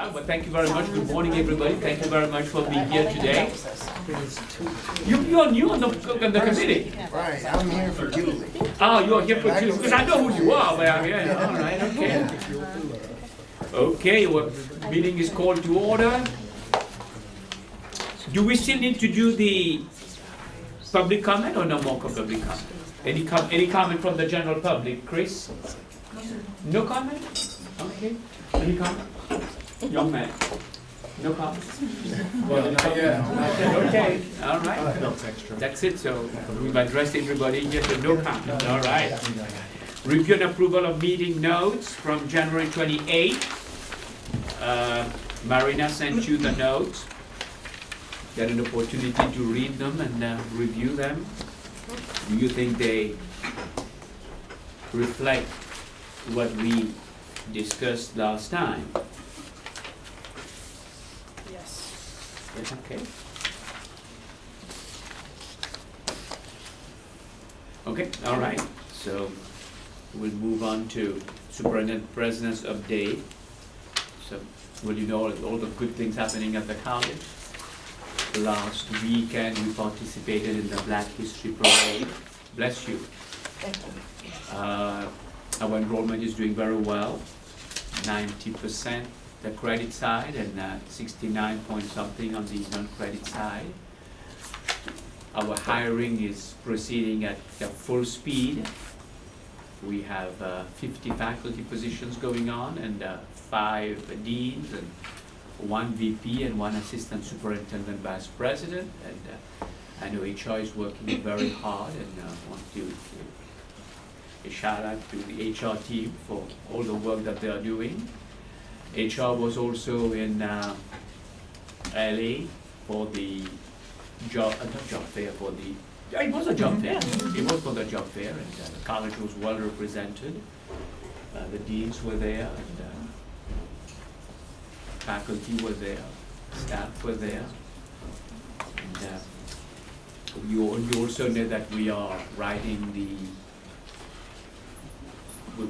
right, well, thank you very much. Good morning, everybody. Thank you very much for being here today. You're new on the committee. Right, I'm here for Julie. Oh, you're here for Tuesday, because I know who you are, but yeah, all right, okay. Okay, well, meeting is called to order. Do we still need to do the public comment or no more public comment? Any comment from the general public? Chris? No comment? Okay. Any comment? Young man? No comment? Okay, all right. That's it, so we've addressed everybody, yes or no comment, all right. Review and approval of meeting notes from January 28th. Marina sent you the notes. Get an opportunity to read them and review them. Do you think they reflect what we discussed last time? Yes. Yes, okay. Okay, all right. So we'll move on to Superintendent President's update. So, well, you know all the good things happening at the college. Last weekend, we participated in the Black History Parade. Bless you. Thank you. Our enrollment is doing very well. 90% the credit side and 69 point something on the non-credit side. Our hiring is proceeding at full speed. We have 50 faculty positions going on and 5 deans and 1 VP and 1 assistant superintendent vice president. And I know HR is working very hard, and I want to a shout out to the HR team for all the work that they are doing. HR was also in LA for the job fair for the. It was a job fair. It was for the job fair, and the college was well represented. The deans were there, and faculty were there, staff were there. And you also know that we are writing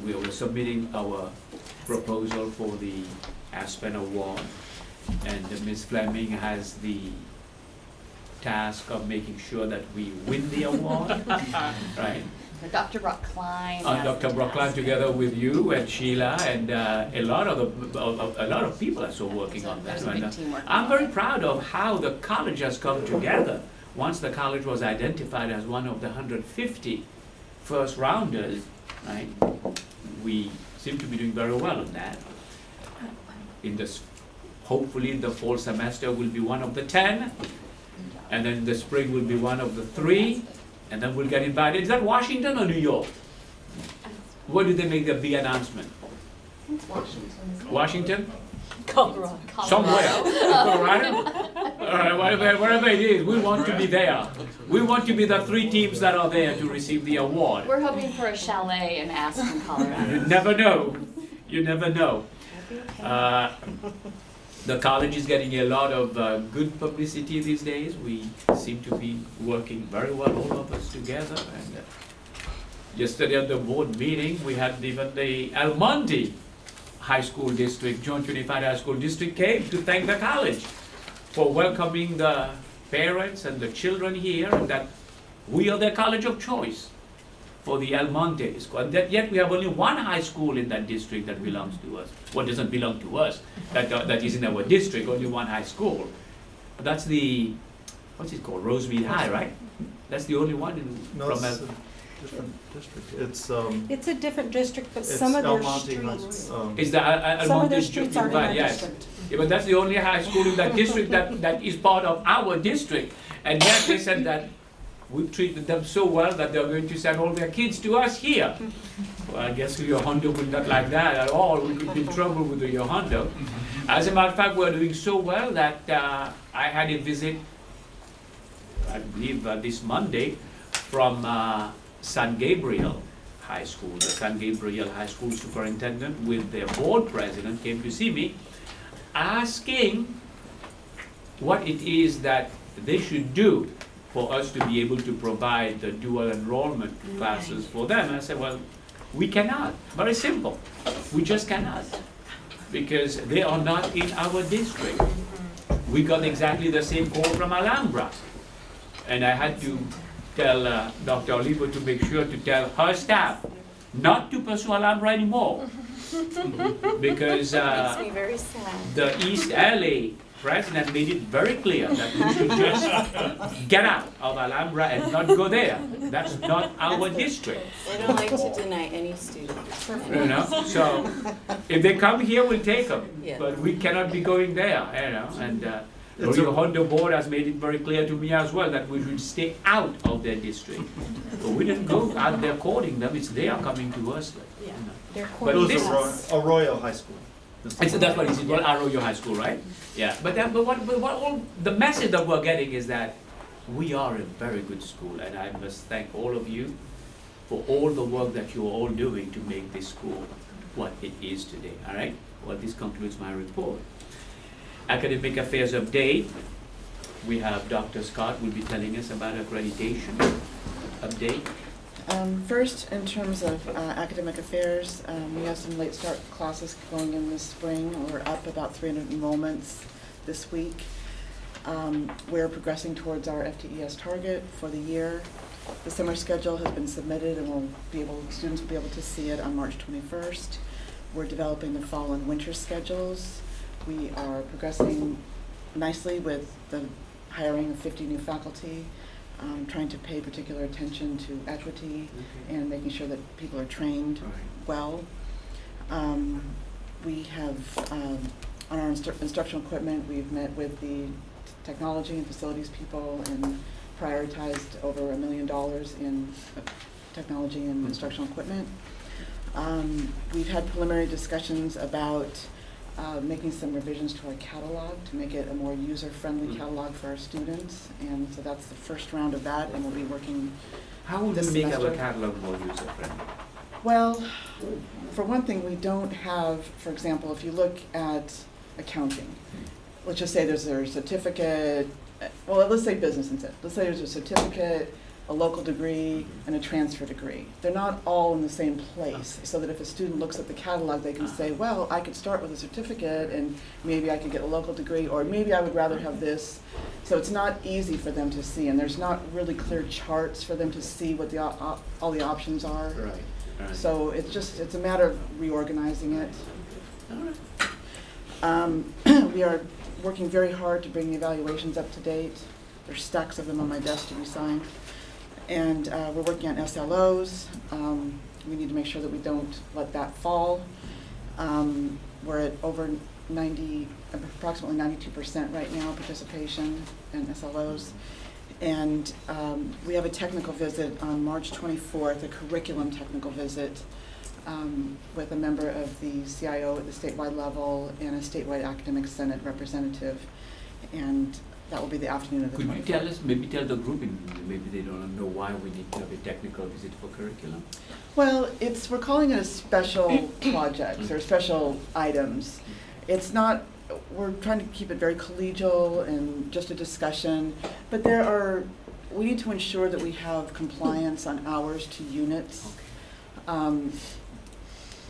we are submitting our proposal for the Aspen Award, and Ms. Fleming has the task of making sure that we win the award, right? Dr. Brockline. Dr. Brockline, together with you and Sheila and a lot of people are so working on that. There's a big team working I'm on very it. proud of how the college has come together. Once the college was identified as one of the 150 first rounders, right? We seem to be doing very well on that. In this, hopefully the fall semester will be one of the 10, and then the spring will be one of the 3. And then we'll get invited. Is that Washington or New York? Where did they make the big announcement? Washington? Colorado. Somewhere. Colorado? All right, wherever it is, we want to be there. We want to be the 3 teams that are there to receive the award. We're hoping for a chalet in Aspen, Colorado. You never know. You never know. The college is getting a lot of good publicity these days. We seem to be working very well, all of us together. And yesterday at the board meeting, we had even the Almonte High School District, Joint Unified High School District came to thank the college for welcoming the parents and the children here, and that we are their college of choice for the Almonte School. And that yet we have only 1 high school in that district that belongs to us. Well, doesn't belong to us, that is in our district, only 1 high school. That's the, what's it called, Rosemead High, right? That's the only one in, No, from it's a different district. It's a different district, but It's some of their Almonte streets, High- is the some of their Almonte streets aren't in our yes. district. Yeah, but that's the only high school in that district that is part of our district. And yet they said that we've treated them so well that they're going to send all their kids to us here. Well, I guess Yohondo would not like that at all. We could be in trouble with the Yohondo. As a matter of fact, we're doing so well that I had a visit, I believe this Monday, from San Gabriel High School. The San Gabriel High School superintendent with their board president came to see me, asking what it is that they should do for us to be able to provide the dual enrollment classes for them. And I said, well, we cannot. Very simple. We just cannot. because they are not in our district. We got exactly the same call from Alhambra. And I had to tell Dr. Olivo to make sure to tell her staff not to pursue Alhambra anymore. Because Makes me very sad. the East LA president made it very clear that we should just get out of Alhambra and not go there. That's not our district. They don't like to deny any student. You know, so if they come here, we'll take them, Yeah. but we cannot be going there, you know, and the It's a- Rio Hondo board has made it very clear to me as well that we should stay out of their district. But we didn't go out there courting them, it's they are coming to us. You know. They're But It was this- Arroyo High School. That's what it is, well, Arroyo High School, right? Yeah, but what all, the message that we're getting is that we are a very good school, and I must thank all of you for all the work that you're all doing to make this school what it is today, all right? Well, this concludes my report. Academic Affairs update. We have Dr. Scott will be telling us about accreditation update. First, in terms of academic affairs, we have some late start classes going in this spring. We're up about 300 enrollments this week. We're progressing towards our FTES target for the year. The summer schedule has been submitted and students will be able to see it on March 21st. We're developing the fall and winter schedules. We are progressing nicely with the hiring of 50 new faculty. Trying to pay particular attention to equity and making sure that people are trained well. We have, on our instructional equipment, we've met with the technology and facilities people and prioritized over $1 million in technology and instructional equipment. We've had preliminary discussions about making some revisions to our catalog to make it a more user-friendly catalog for our students, and so that's the first round of that, and we'll be working. How would This we make our semester. catalog more user-friendly? Well, for one thing, we don't have, for example, if you look at accounting, let's just say there's a certificate, well, let's say business instead. Let's say there's a certificate, a local degree, and a transfer degree. They're not all in the same place, so that if a student looks at the catalog, they can say, well, I could start with a certificate, and maybe I could get a local degree, or maybe I would rather have this. So it's not easy for them to see, and there's not really clear charts for them to see what the all the options are. Right. So it's a matter of reorganizing it. We are working very hard to bring the evaluations up to date. There's stacks of them on my desk to be signed. And we're working on SLOs. We need to make sure that we don't let that fall. We're at over approximately 92% right now participation in SLOs. And we have a technical visit on March 24th, a curriculum technical visit with a member of the CIO at the statewide level and a statewide academic senate representative. And that will be the afternoon of the 24th. Could you tell us, maybe tell the group, maybe they don't know why we need to have a technical visit for curriculum? Well, we're calling it a special projects or special items. It's not, we're trying to keep it very collegial and just a discussion, but we need to ensure that we have compliance on hours to units.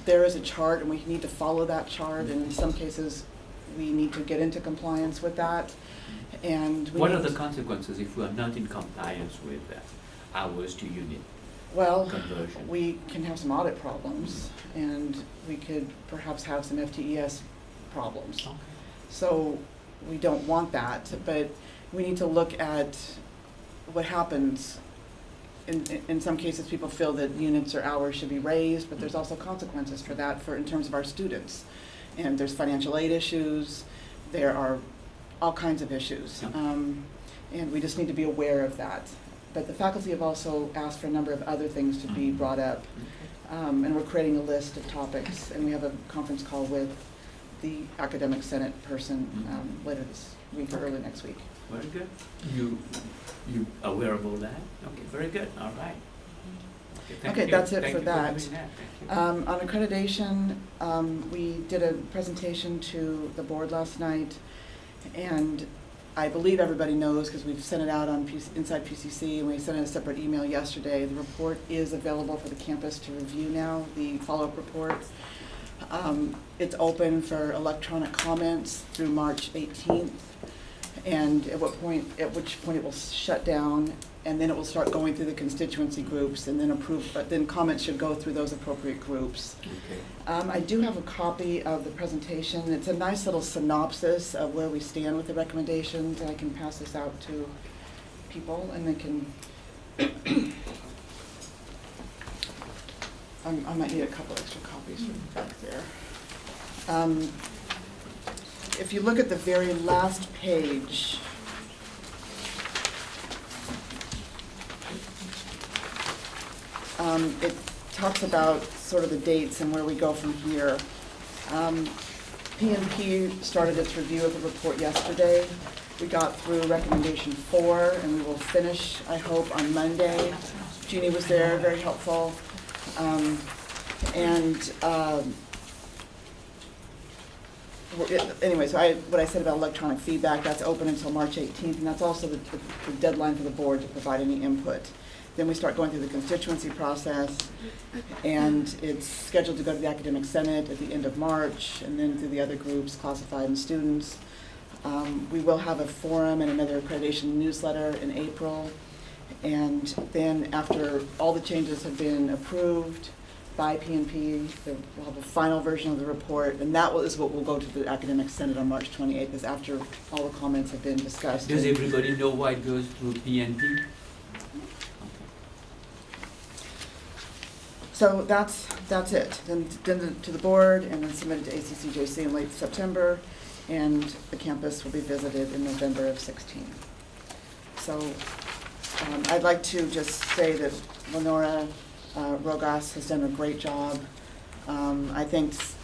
There is a chart and we need to follow that chart, and in some cases we need to get into compliance with that. And What are the consequences if we are not in compliance with hours to unit Well, conversion? we can have some audit problems, and we could perhaps have some FTES problems. Okay. So we don't want that, but we need to look at what happens. In some cases, people feel that units or hours should be raised, but there's also consequences for that in terms of our students. And there's financial aid issues, there are all kinds of issues. Yeah. And we just need to be aware of that. But the faculty have also asked for a number of other things to be brought up. And we're creating a list of topics, and we have a conference call with the academic senate person later this week or early next week. Very good. You aware of all that? Okay, very good, all right. Thank Okay, you. that's it Thank for you that. doing Thank you. On accreditation, we did a presentation to the board last night, and I believe everybody knows because we've sent it out on Inside PCC, and we sent a separate email yesterday. The report is available for the campus to review now, the follow-up report. It's open for electronic comments through March 18th. And at which point it will shut down, and then it will start going through the constituency groups and then then comments should go through those appropriate groups. Okay. I do have a copy of the presentation. It's a nice little synopsis of where we stand with the recommendations, and I can pass this out to people, and they can, I might need a couple extra copies from back there. If you look at the very last page, it talks about sort of the dates and where we go from here. PNP started its review of the report yesterday. We got through recommendation 4, and we will finish, I hope, on Monday. Jeannie was there, very helpful. Anyway, so what I said about electronic feedback, that's open until March 18th, and that's also the deadline for the board to provide any input. Then we start going through the constituency process, and it's scheduled to go to the Academic Senate at the end of March, and then through the other groups, classified and students. We will have a forum and another accreditation newsletter in April, and then after all the changes have been approved by PNP, we'll have a final version of the report, and that is what will go to the Academic Senate on March 28th, is after all the comments have been discussed. Does everybody know why it goes through PNP? So that's it. Then to the board, and then submitted to ACCJC in late September, and the campus will be visited in November of 16. So I'd like to just say that Lenora Rogas has done a great job. I thanked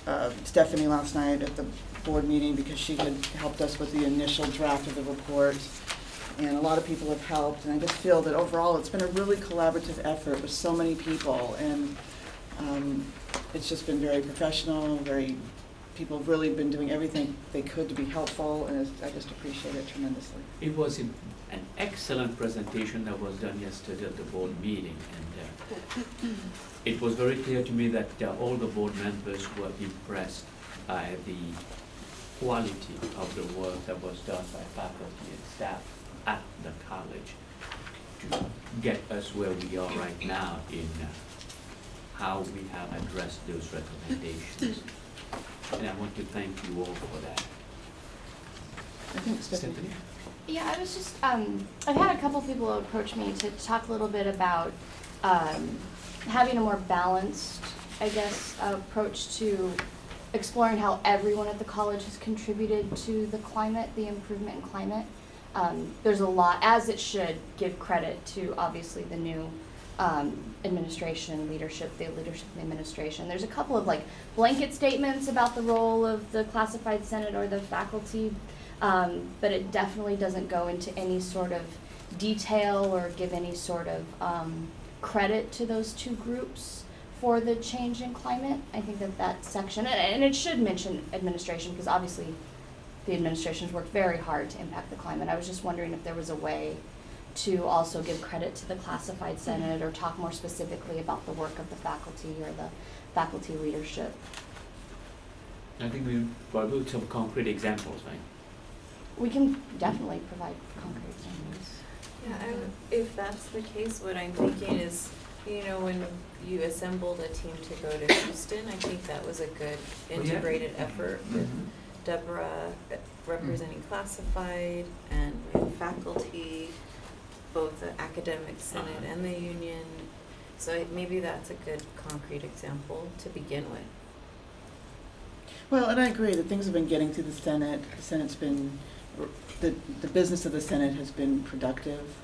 Stephanie last night at the board meeting because she had helped us with the initial draft of the report, and a lot of people have helped, and I just feel that overall it's been a really collaborative effort with so many people, and it's just been very professional, people have really been doing everything they could to be helpful, and I just appreciate it tremendously. It was an excellent presentation that was done yesterday at the board meeting, and it was very clear to me that all the board members were impressed by the quality of the work that was done by faculty and staff at the college to get us where we are right now in how we have addressed those recommendations. And I want to thank you all for that. I think Stephanie. Yeah, I was just, I've had a couple people approach me to talk a little bit about having a more balanced, I guess, approach to exploring how everyone at the college has contributed to the climate, the improvement in climate. There's a lot, as it should, give credit to obviously the new administration, the leadership of the administration. There's a couple of like blanket statements about the role of the classified senate or the faculty, but it definitely doesn't go into any sort of detail or give any sort of credit to those two groups for the change in climate. I think that section, and it should mention administration, because obviously the administration's worked very hard to impact the climate. I was just wondering if there was a way to also give credit to the classified senate or talk more specifically about the work of the faculty or the faculty leadership. I think we probably some concrete examples, right? We can definitely provide concrete examples. Yeah, if that's the case, what I'm thinking is, when you assembled a team to go to Houston, I think that was a good integrated effort with Deborah representing classified and faculty, both the academic senate and the union. So maybe that's a good concrete example to begin with. Well, and I agree that things have been getting through the Senate. The Senate's been, the business of the Senate has been productive.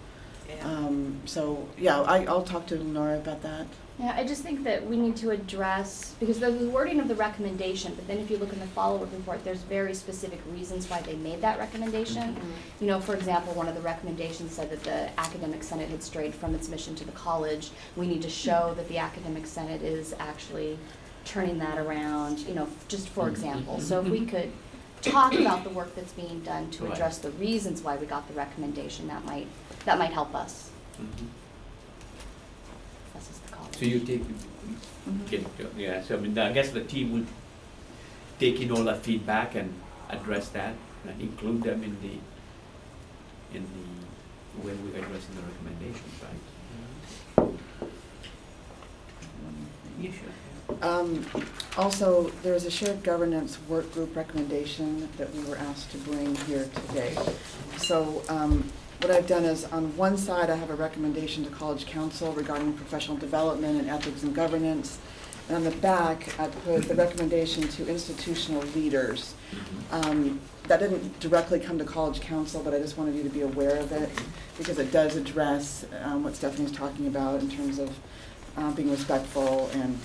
Yeah. So, yeah, I'll talk to Nora about that. Yeah, I just think that we need to address, because there's the wording of the recommendation, but then if you look in the follow-up report, there's very specific reasons why they made that recommendation. Mm-hmm. For example, one of the recommendations said that the academic senate had strayed from its mission to the college. We need to show that the academic senate is actually turning that around, just for example. So if we could talk about the work that's being done to address the reasons why we got the recommendation, that might help us. Mm-hmm. This is the college. So you take, so I guess the team would take in all that feedback and address that, and include them in the, when we're addressing the recommendations, right? You should. Also, there is a shared governance work group recommendation that we were asked to bring here today. So what I've done is, on one side, I have a recommendation to College Council regarding professional development and ethics and governance. And on the back, I put the recommendation to institutional leaders. That didn't directly come to College Council, but I just wanted you to be aware of it, because it does address what Stephanie's talking about in terms of being respectful and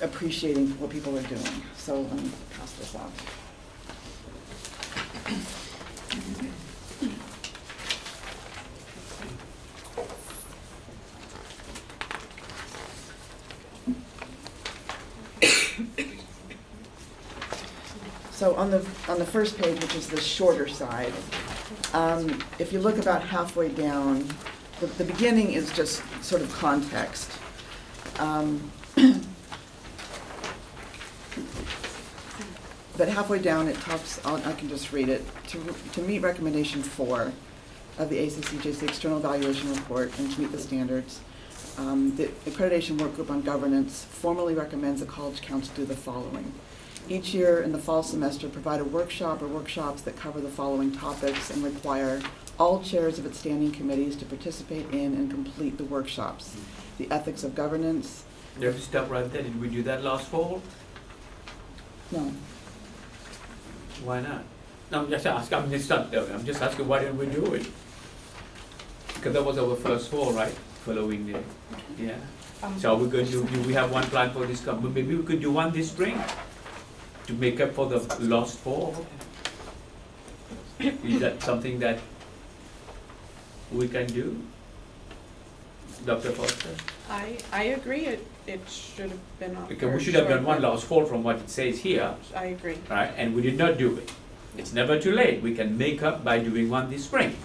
appreciating what people are doing. So let me pass this off. So on the first page, which is the shorter side, if you look about halfway down, the beginning is just sort of context. But halfway down, it talks, I can just read it, to meet recommendation 4 of the ACCJC External Evaluation Report and to meet the standards, the Accreditation Work Group on Governance formally recommends the College Council do the following. Each year in the fall semester, provide a workshop or workshops that cover the following topics and require all chairs of its standing committees to participate in and complete the workshops. The ethics of governance. You have to stop right there. Did we do that last fall? No. Why not? No, I'm just asking, I'm just asking, why didn't we do it? Because that was our first fall, right? Following the, yeah. So we're going to, do we have one plan for this but maybe we could do one this spring to make up for the lost fall? Is that something that we can do? Dr. Foster? I agree, it should have been on. Because we should have done one last fall from what it says here, I agree. right? And we did not do it. It's never too late. We can make up by doing one this spring.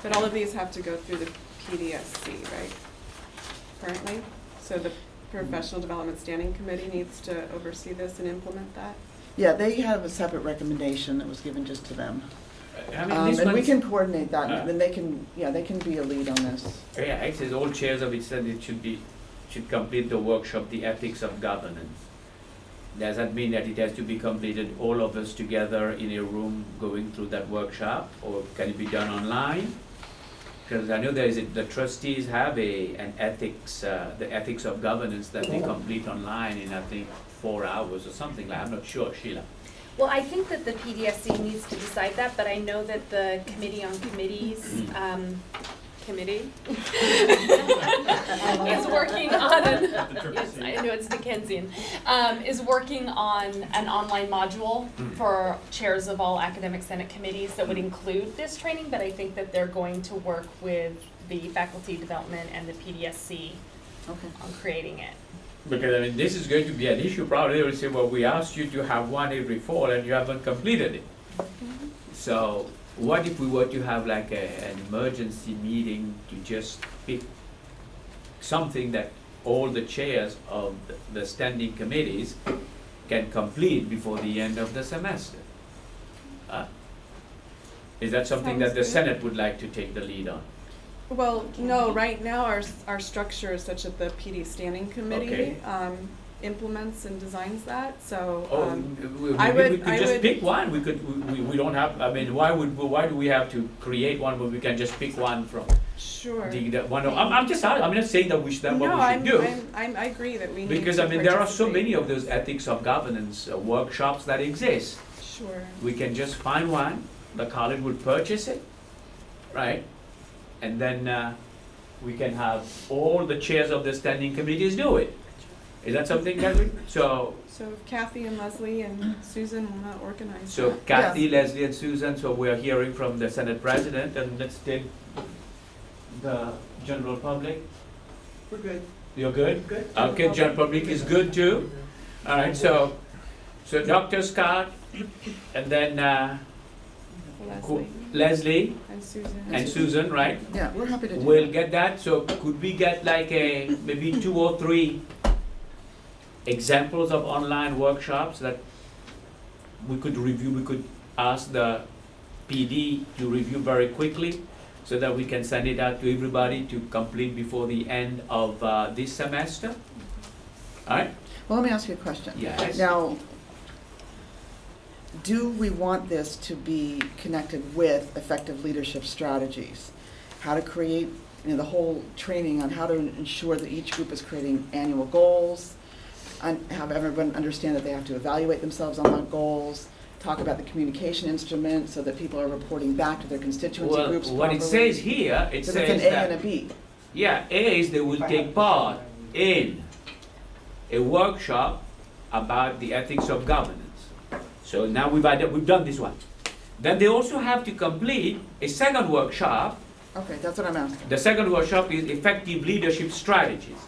But all of these have to go through the PDSC, right? Currently? So the Professional Development Standing Committee needs to oversee this and implement that? Yeah, they have a separate recommendation that was given just to them. I mean, this And we one's- can coordinate that, and then they can, yeah, they can be a lead on this. Yeah, it says all chairs of it said it should complete the workshop, the ethics of governance. Does that mean that it has to be completed, all of us together in a room going through that workshop, or can it be done online? Because I know the trustees have an ethics, the ethics of governance that they complete online in, I think, 4 hours or something like, I'm not sure, Sheila. Well, I think that the PDSC needs to decide that, but I know that the Committee on Committees, committee is working on yes, I know it's Dickensian, is working on an online module for chairs of all academic senate committees that would include this training, but I think that they're going to work with the faculty development and the PDSC Okay. on creating it. Because I mean, this is going to be an issue, probably they will say, well, we asked you to have one every fall and you haven't completed it. So what if we were to have like an emergency meeting to just pick something that all the chairs of the standing committees can complete before the end of the semester? Is that something that the Sounds good. Senate would like to take the lead on? Well, no, right now our structure is such that the PD Standing Committee Okay. Implements and designs that, so. Oh, I we would- could I just would- pick one, we don't have, I mean, why do we have to create one when we can just pick one from Sure. the one, I'm just, I'm not saying that that's what No, we should do. I agree that we need to Because, I mean, there are so participate. many of those ethics of governance workshops that exist. Sure. We can just find one, the college will purchase it, right? And then we can have all the chairs of the standing committees do it. Is that something that we, so if Kathy and Leslie and Susan will not organize So that. Kathy, Leslie, and Susan, so we're hearing from the Senate President, and let's take the general public. We're good. You're good? Good. Okay, general public is good too. All right, so Dr. Scott, and then Leslie And Susan. and Susan, right? Yeah, we're happy to do that. We'll get that, so could we get like maybe 2 or 3 examples of online workshops that we could review. We could ask the PD to review very quickly so that we can send it out to everybody to complete before the end of this semester. All right? Well, let me ask you a question. Yes. Now, do we want this to be connected with effective leadership strategies? How to create, the whole training on how to ensure that each group is creating annual goals, and have everyone understand that they have to evaluate themselves on that goals, talk about the communication instrument so that people are reporting back to their constituency Well, groups what properly. it says here, it So says it's an A that, and a B. yeah, A is they will take part in a workshop about the ethics of governance. So now we've done this one. Then they also have to complete a second workshop. Okay, that's what I'm asking. The second workshop is effective leadership strategies.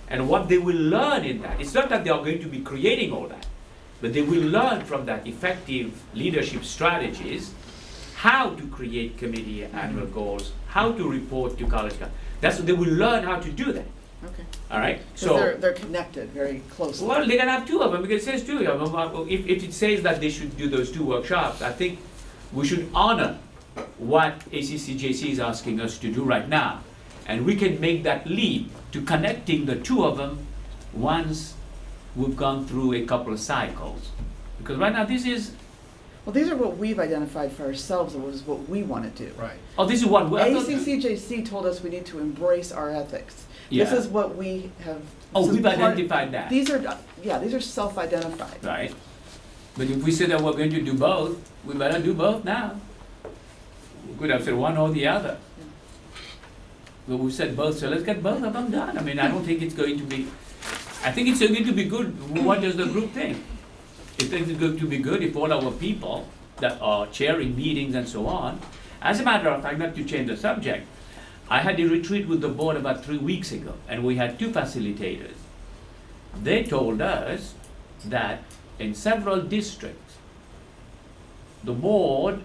And what they will learn in that, it's not that they are going to be creating all that, but they will learn from that effective leadership strategies how to create committee annual goals, how to report to college. That's what they will learn how to do that. Okay. All right? So they're connected very closely. Well, they can have two of them because it says two of them. If it says that they should do those two workshops, I think we should honor what ACCJC is asking us to do right now. And we can make that leap to connecting the two of them once we've gone through a couple of cycles. Because right now this is, Well, these are what we've identified for ourselves, and is what we want to do. Right. oh, this is one. ACCJC told us we need to embrace our ethics. This Yeah. is what we have. Oh, this is we've part- identified that. These are, these are self-identified. Right? But if we say that we're going to do both, we better do both now. We could have said one or the other. But we've said both, so let's get both of them done. I mean, I don't think it's going to be, I think it's going to be good. What does the group think? It thinks it's going to be good if all our people that are chairing meetings and so on. As a matter of fact, not to change the subject, I had a retreat with the board about 3 weeks ago, and we had two facilitators. They told us that in several districts, the board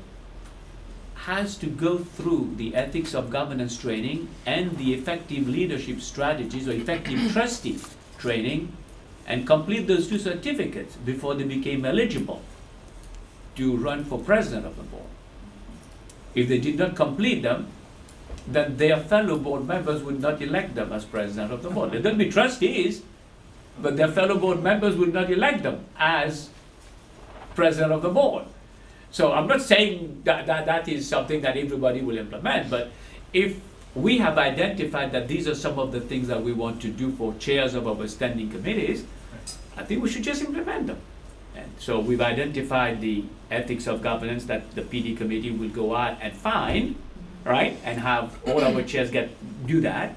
has to go through the ethics of governance training and the effective leadership strategies or effective trustee training and complete those two certificates before they became eligible to run for president of the board. If they did not complete them, then their fellow board members would not elect them as president of the board. They don't be trustees, but their fellow board members would not elect them as president of the board. So I'm not saying that is something that everybody will implement, but if we have identified that these are some of the things that we want to do for chairs of our standing committees, I think we should just implement them. And so we've identified the ethics of governance that the PD committee will go out and find, right? And have all our chairs do that.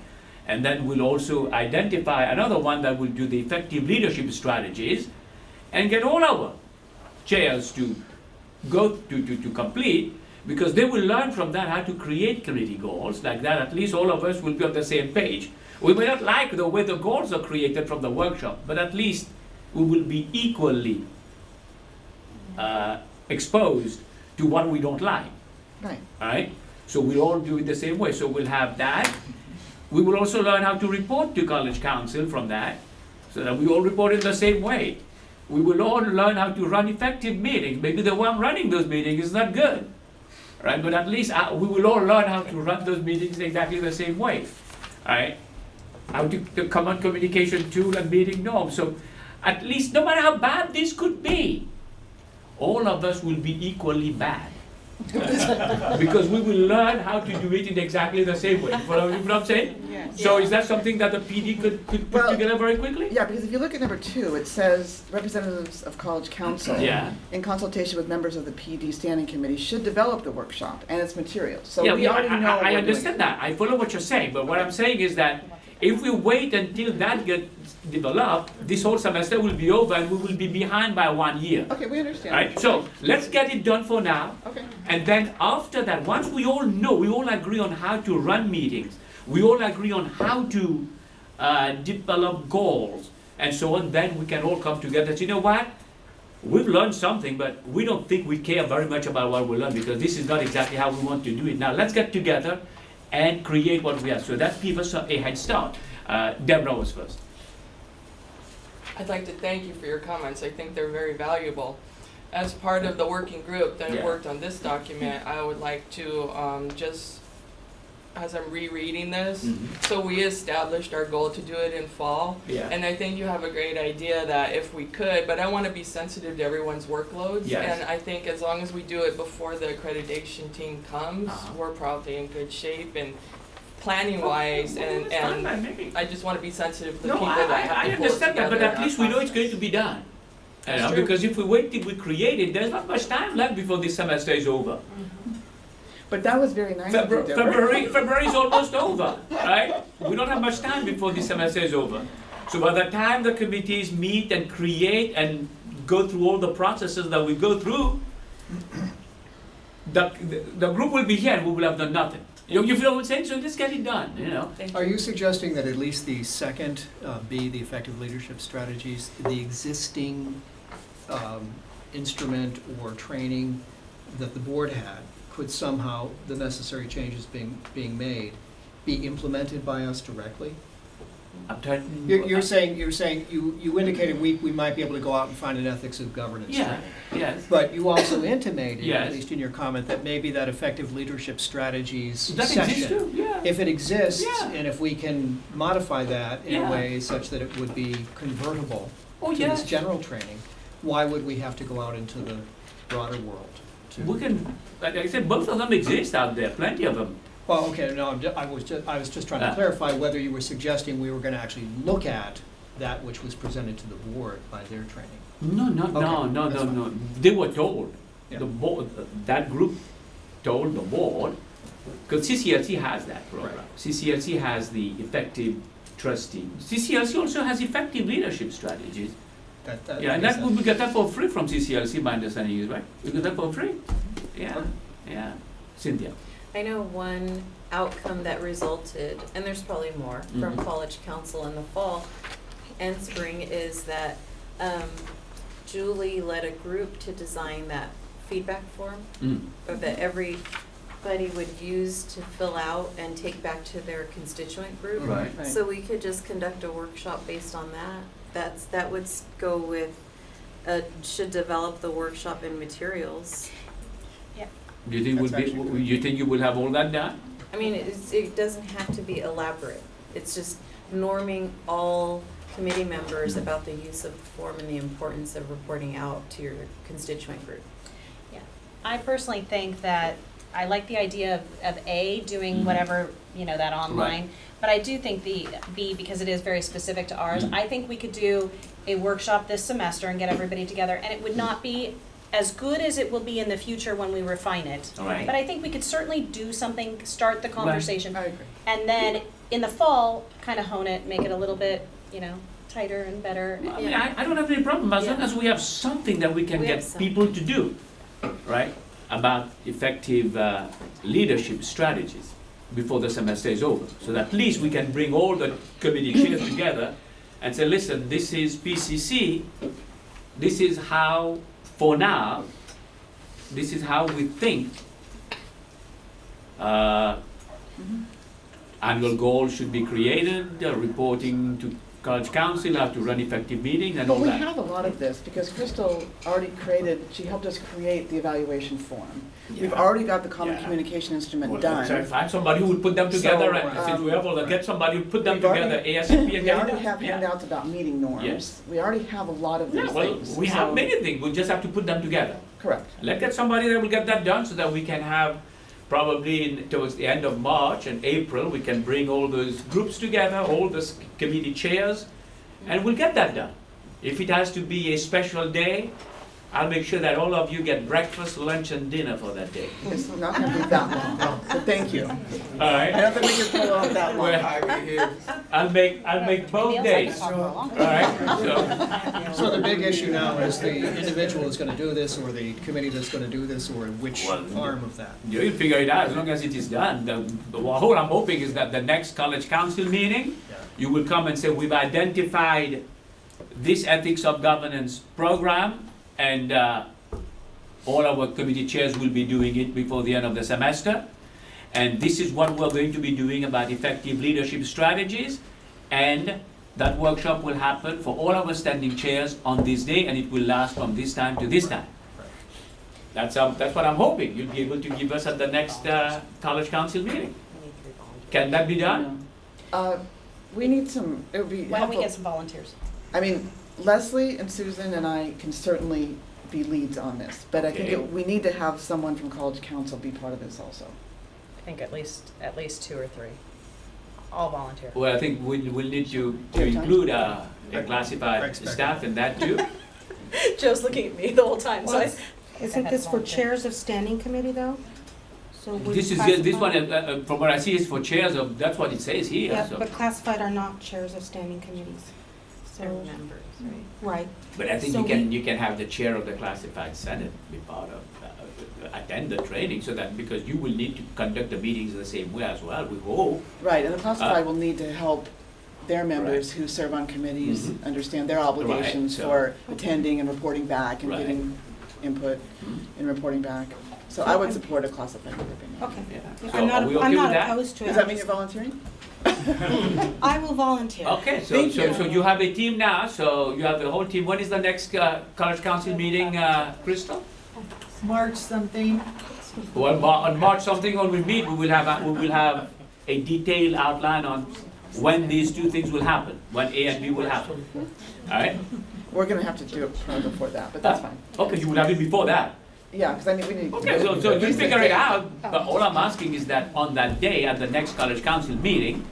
And then we'll also identify another one that will do the effective leadership strategies and get all our chairs to go to complete, because they will learn from that how to create committee goals. Like that, at least all of us will be on the same page. We may not like the way the goals are created from the workshop, but at least we will be equally exposed to what we don't like. Right. All right? So we'll all do it the same way. So we'll have that. We will also learn how to report to college council from that, so that we all report in the same way. We will all learn how to run effective meetings. Maybe the one running those meetings is not good, right? But at least we will all learn how to run those meetings exactly the same way, all right? How to the common communication tool and meeting norms. So at least, no matter how bad this could be, all of us will be equally bad. Because we will learn how to do it in exactly the same way. You follow what I'm saying? Yes. So is that something that the PD could put Well, together very quickly? Yeah, because if you look at number 2, it says representatives of college council, Yeah. in consultation with members of the PD standing committee, should develop the workshop and its materials. So Yeah, we already know what I we're understand doing. that. I follow what you're saying, but what I'm saying is that if we wait until that gets developed, this whole semester will be over and we will be behind by 1 year. Okay, we understand. Right? So let's get it done for now. Okay. And then after that, once we all know, we all agree on how to run meetings, we all agree on how to develop goals, and so on, then we can all come together and say, you know what? We've learned something, but we don't think we care very much about what we learned, because this is not exactly how we want to do it. Now let's get together and create what we have. So that gives us a head start. Deborah was first. I'd like to thank you for your comments. I think they're very valuable. As part of the working group that Yeah. worked on this document, I would like to just, as I'm rereading this, so we established our goal to do it in fall. Yeah. And I think you have a great idea that if we could, but I want to be sensitive to everyone's workloads. Yes. And I think as long as we do it before the accreditation team comes, Uh-huh. we're probably in good shape and planning wise, and I just want to be sensitive to the No, people that have I to pull it understand that, but together. at least we know it's going to be done. That's true. Because if we wait till we create it, there's not much time left before this semester is over. But that was very nice of you, Deborah. February is almost over, right? We don't have much time before this semester is over. So by the time the committees meet and create and go through all the processes that we go through, the group will be here and we will have done nothing. You feel what I'm saying? So just get it done, you know? Are you suggesting that at least the second B, the effective leadership strategies, the existing instrument or training that the board had, could somehow, the necessary changes being made, be implemented by us directly? I'm trying. You're saying, you indicated we might be able to go out and find an ethics of governance Yeah, training. yes. But you also intimated, Yes. at least in your comment, that maybe that effective leadership strategies That exists session, too, yeah. if it exists, Yeah. and if we can modify that in Yeah. a way such that it would be convertible Oh, to yes. this general training, why would we have to go out into the broader world? We can, like I said, both of them exist out there, plenty of them. Well, okay, no, I was just trying to Ah. clarify whether you were suggesting we were gonna actually look at that which was presented to the board by their training. No, Okay, that's fine. no. They were told. Yeah. The board, that group told the board, because CCLC has that program. Right. CCLC has the effective trustee. CCLC also has effective leadership strategies. Yeah, and that we get that for free from CCLC, my understanding is, right? We get that for free. Yeah, Okay. yeah. Cynthia. I know one outcome that resulted, and there's probably more, from Mhm. College Council in the fall and spring is that Julie led a group to design that feedback form or that everybody would use to fill out and take back to their constituent group. Right. Right. So we could just conduct a workshop based on that. That would go with, should develop the workshop and materials. Do you think That's actually good. you think you will have all that done? I mean, it doesn't have to be elaborate. It's just norming all committee members about the use of the form and the importance of reporting out to your constituent group. I personally think that I like the idea of A, doing whatever, that online. But I do think the B, because it is very specific to ours, I think we could do a workshop this semester and get everybody together. And it would not be as good as it will be in the future when we refine it. All right. But I think we could certainly do something, start the conversation. I agree. And then in the fall, kind of hone it, make it a little bit, tighter and better. I mean, I don't have any problem as long Yeah. as we have something that we can We have get something. people to do, right? About effective leadership strategies before the semester is over. So that at least we can bring all the committee chairs together and say, listen, this is PCC, this is how, for now, this is how we think annual goals should be created, reporting to College Council, how to run effective meetings and all But we that. have a lot of this, because Crystal already she helped us create the evaluation form. We've Yeah. already got the common Yeah. communication instrument Well, done. so find somebody who would put them So, together, and since we have all that, get somebody who put them We've already- together ASAP and We get it already done. have Yeah. handouts about meeting norms. Yes. We already have a lot of these Yeah, well, things. we have So- many things, we just have to put them together. Correct. Let's get somebody that will get that done so that we can have, probably towards the end of March and April, we can bring all those groups together, all those committee chairs, and we'll get that done. If it has to be a special day, I'll make sure that all of you get breakfast, lunch, and dinner for that day. It's not gonna be that long, but thank you. All I right? don't think we can pull off that long. I'll make both Feels like days, it's not for a long all right? So the big issue now is the individual that's gonna do this, or the committee that's gonna do this, or which Well, arm of that? You figure it out as long as it is done. What I'm hoping is that the next College Council meeting, you will come and say, we've identified this ethics of governance program, and all our committee chairs will be doing it before the end of the semester. And this is what we're going to be doing about effective leadership strategies. And that workshop will happen for all our standing chairs on this day, and it will last from this time to this time. That's what I'm hoping you'll be able to give us at the next college council meeting. Can that be done? We need some, it would be Why don't we helpful. get some volunteers? I mean, Leslie and Susan and I can certainly be leads on this, but I think Okay. we need to have someone from College Council be part of this also. I think at least 2 or 3. All volunteer. Well, I think we'll need to Yeah, include a classified Craig's back. staff in that too. Joe's looking at me the whole time, Well, isn't this for chairs of standing committee though? So would This is this one, classified- from what I see, is for chairs of. That's what it says here. Yeah, So. but classified are not chairs of standing committees. They're So, members, right? right, But I think So you can have the chair of the classified senate be part of attend the training, so that because you will need to conduct the meetings the same way as well. We hope. Right, and the classified will need to help their members Right. who serve on committees Mhm. understand their obligations so- for attending and reporting back and Right. getting input and reporting back. So I would support a classified grouping. okay. Yeah. Yeah, So I'm not, are we I'm okay not with that? opposed to it. Does that mean you're volunteering? I will volunteer. Okay, so Thank so you. so you have a team now. So you have the whole team. When is the next college council meeting, Crystal? March something. Well, on March something when we meet, we will have a detailed outline on when these two things will happen, when A and B will happen. All right? We're gonna have to do it probably before that, but that's fine. Okay, you will have it before that. Yeah, because I mean, we need. Okay, so at you least a figure it date. out, but all I'm asking is that on that day, at the next college council meeting,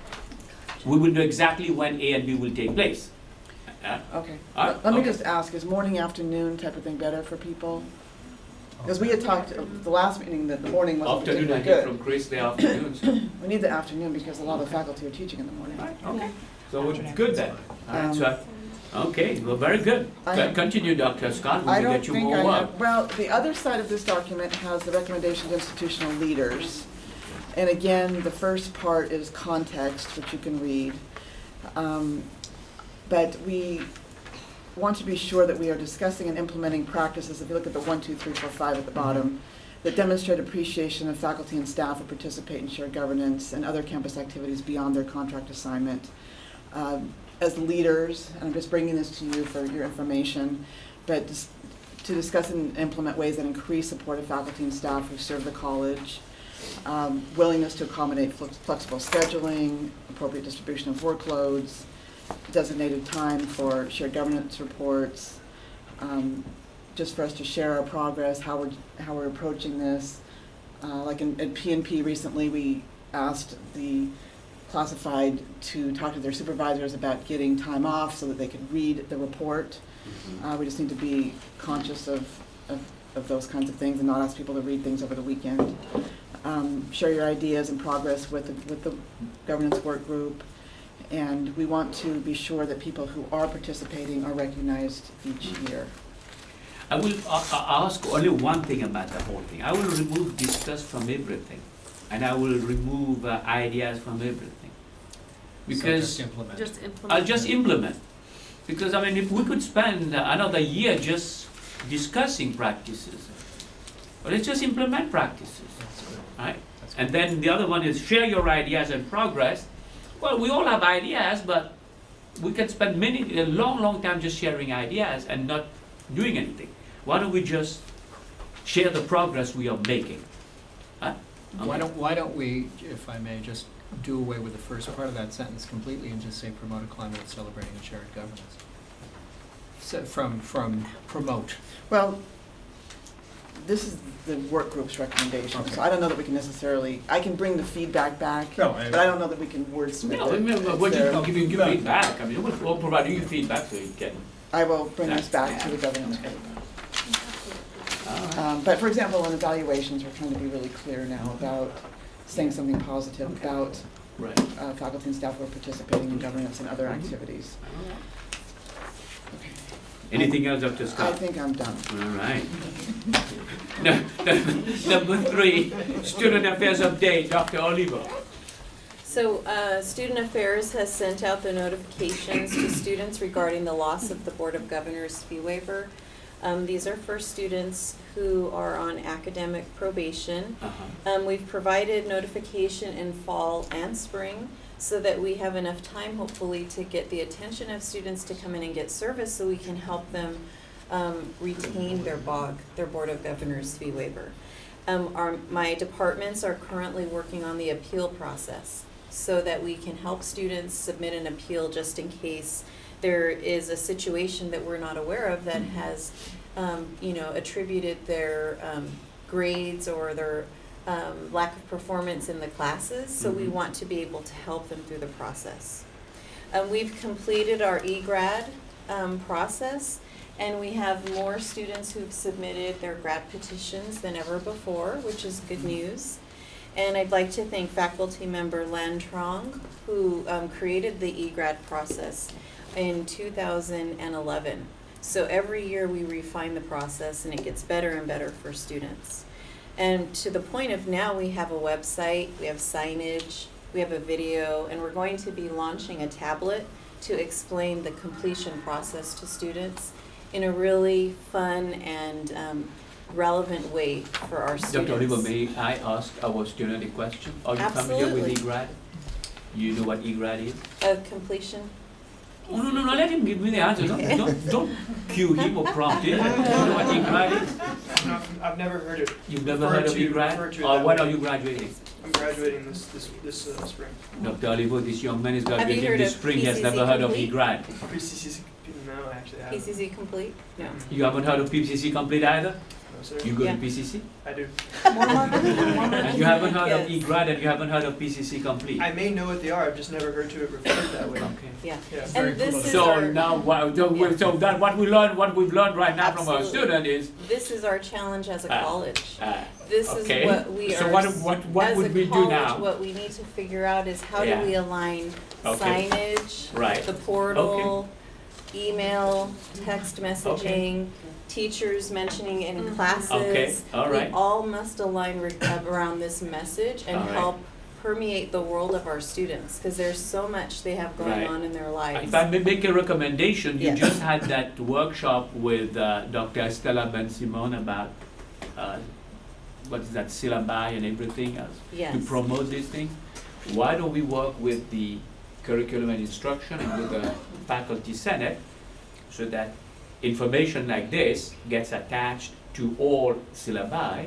we will know exactly when A and B will take place. Okay. All right, Let me okay. just ask, is morning, afternoon type of thing better for people? Because we had talked, the last meeting, that the morning wasn't Afternoon, I particularly get good. from Chris, the afternoon, so. We need the afternoon because a lot of faculty are teaching in the morning. Right, okay. So we're good then. All right, so, okay, well, very good. I- Continue, Dr. Scott, I we will don't get you think more I work. have, well, the other side of this document has the recommendations of institutional leaders. And again, the first part is context, which you can read. But we want to be sure that we are discussing and implementing practices, if you look at the 1, 2, 3, 4, 5 at the bottom, that demonstrate appreciation of faculty and staff who participate in shared governance and other campus activities beyond their contract assignment. As leaders, and I'm just bringing this to you for your information, but to discuss and implement ways that increase support of faculty and staff who serve the college, willingness to accommodate flexible scheduling, appropriate distribution of workloads, designated time for shared governance reports, just for us to share our progress, how we're approaching this. Like at PNP recently, we asked the classified to talk to their supervisors about getting time off so that they could read the report. We just need to be conscious of those kinds of things and not ask people to read things over the weekend. Share your ideas and progress with the governance work group. And we want to be sure that people who are participating are recognized each year. I will ask only one thing about the whole thing. I will remove discuss from everything, and I will remove ideas from everything. Because So just implement. Just implement. I'll just implement. Because I mean, if we could spend another year just discussing practices, but let's just implement practices, That's good. right? That's good. And then the other one is share your ideas and progress. Well, we all have ideas, but we can spend a long time just sharing ideas and not doing anything. Why don't we just share the progress we are making? Huh? Why don't we, if I may, just do away with the first part of that sentence completely and just say promote a climate of celebrating and shared governance? So from promote. Well, this is the work group's recommendation, Okay. so I don't know that we can necessarily, I can bring the feedback back, No, but I don't know that we can wordsmith No, it. we're It's just there. giving you feedback. I mean, we'll provide you feedback so you can. I will bring this back to the governance group. But for example, in evaluations, we're trying to be really clear now about saying something positive about Right. faculty and staff who are participating in governance and other activities. Okay. Anything else, Dr. I Scott? think I'm done. All right. Number 3, student affairs update, Dr. Oliver. So, Student Affairs has sent out the notifications to students regarding the loss of the Board of Governors fee waiver. These are for students who are on academic probation. Uh-huh. We've provided notification in fall and spring so that we have enough time, hopefully, to get the attention of students to come in and get service, so we can help them retain their BOG, their Board of Governors fee waiver. My departments are currently working on the appeal process, so that we can help students submit an appeal just in case there is a situation that we're not aware of that has, attributed their grades or their lack of performance in the classes. So we want to be able to help them through the process. We've completed our eGrad process, and we have more students who've submitted their grad petitions than ever before, which is good news. And I'd like to thank faculty member Lan Trong, who created the eGrad process in 2011. So every year we refine the process, and it gets better and better for students. And to the point of now, we have a website, we have signage, we have a video, and we're going to be launching a tablet to explain the completion process to students in a really fun and relevant way for our students. Dr. Oliver, may I ask our student a question? Are you familiar with Absolutely. eGrad? You know what eGrad is? Completion. Oh, no, let him give me the answer. Don't cue him or prompt him. You know what eGrad is? I've never heard it. You've never heard of referred eGrad? to it Or that when way. are you graduating? I'm graduating this spring. Dr. Oliver, this young man is Have you graduating heard this of spring. He has PCC never heard of Complete? eGrad. PCC, no, actually, I haven't. PCC complete? No. You haven't heard of PCC Complete either? No, sir. You go Yeah. to PCC? I do. And you haven't heard of Yes. eGrad and you haven't heard of PCC Complete? I may know what they are, I've just never heard to it referred that way. Okay. Yeah. Yeah. And this is So our, now, what we've learned right now from our Absolutely. student is, this is our challenge as a Ah. college. uh, This okay. is what we So are, what as would a we do college, now? what we need to figure out is how Yeah. do we align Okay. signage, Right. the portal, email, text messaging, teachers mentioning it in classes. Okay, all right. We all must align around this message and All right. help permeate the world of our students, because there's so much they have going Right. on in their lives. If I may make a recommendation, you Yes. just had that workshop with Dr. Estella Ben-Simon about, what is that, syllabi and everything else? Yes. To promote these things. Why don't we work with the curriculum and instruction and with the faculty senate so that information like this gets attached to all syllabi,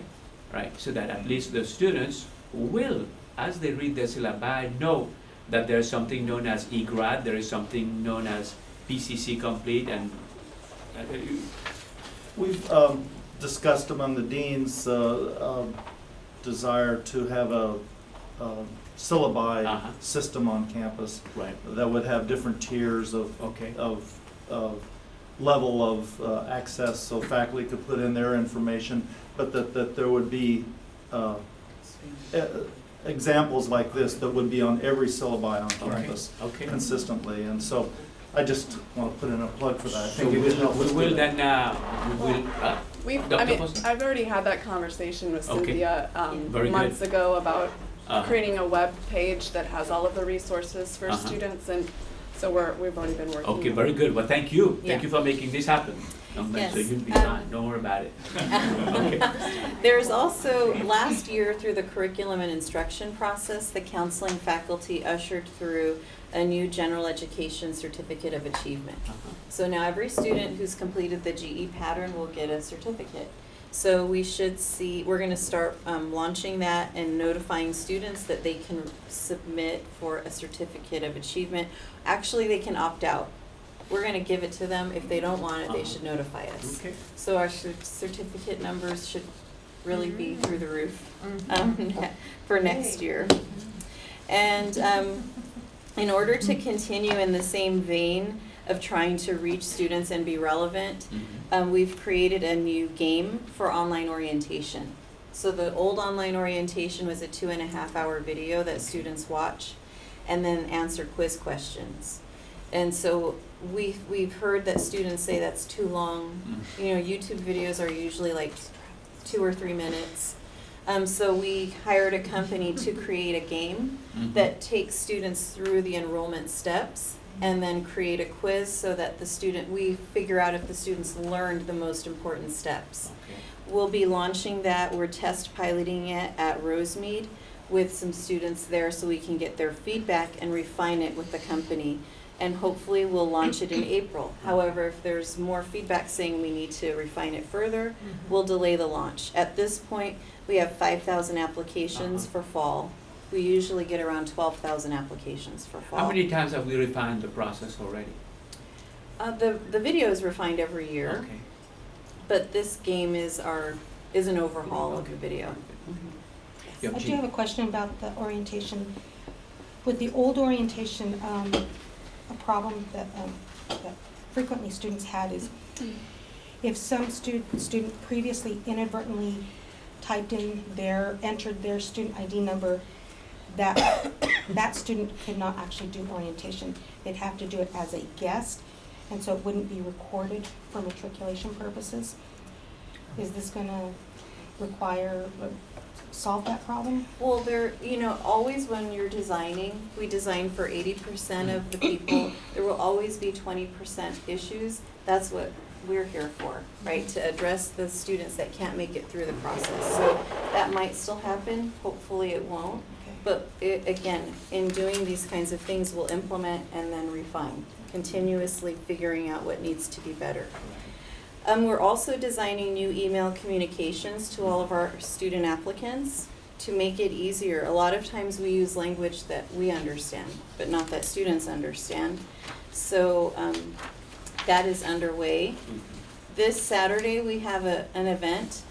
right? So that at least the students will, as they read the syllabi, know that there is something known as eGrad, there is something known as PCC Complete, and We've discussed among the deans desire to have a syllabi Uh-huh. system on campus right, that would have different tiers okay, of level of access, so faculty could put in their information, but that there would be examples like this that would be on every syllabi on campus okay. consistently, and so I just want to put in a plug for that. I So think it would help we us will do that. then, we will, Dr. Foster? I've already had that conversation with Okay. Cynthia Very good. months ago about Uh, creating a web page that has all of the resources for Uh-huh. students, and so we've already been working. Okay, very good. Well, thank you. Yeah. Thank you for making this happen. So Yes, you'll be um, fine. Don't worry about it. Okay. There's also, last year through the curriculum and instruction process, the counseling faculty ushered through a new general education certificate of achievement. Uh-huh. So now every student who's completed the GE pattern will get a certificate. So we should see, we're gonna start launching that and notifying students that they can submit for a certificate of achievement. Actually, they can opt out. We're gonna give it to them. If they don't want it, they should notify us. Okay. So our certificate numbers should really be through the roof for next year. And in order to continue in the same vein of trying to reach students and be relevant, we've created a new game for online orientation. So the old online orientation was a 2.5-hour video that students watch and then answer quiz questions. And so we've heard that students say that's too long. You know, YouTube videos are usually like 2 or 3 minutes. So we hired a company to create a game that takes students through the enrollment steps and then create a quiz so that we figure out if the students learned the most important steps. Okay. We'll be launching that. We're test piloting it at Rosemead with some students there so we can get their feedback and refine it with the company. And hopefully we'll launch it in April. However, if there's more feedback saying we need to refine it further, we'll delay the launch. At this point, we have 5,000 applications for fall. We usually get around 12,000 applications for fall. How many times have we refined the process already? The video is refined every year, Okay. but this game is an overhaul of the video. Yeah, I do Jean. have a question about the orientation. With the old orientation, a problem that frequently students had is if some student previously inadvertently entered their student ID number, that student could not actually do orientation. They'd have to do it as a guest, and so it wouldn't be recorded for matriculation purposes. Is this gonna solve that problem? Well, always when you're designing, we design for 80% of the people. There will always be 20% issues. That's what we're here for, right? To address the students that can't make it through the process. So that might still happen. Hopefully it won't. Okay. But again, in doing these kinds of things, we'll implement and then refine, continuously figuring out what needs to be better. We're also designing new email communications to all of our student applicants to make it easier. A lot of times we use language that we understand, but not that students understand. So that is underway. This Saturday we have an event.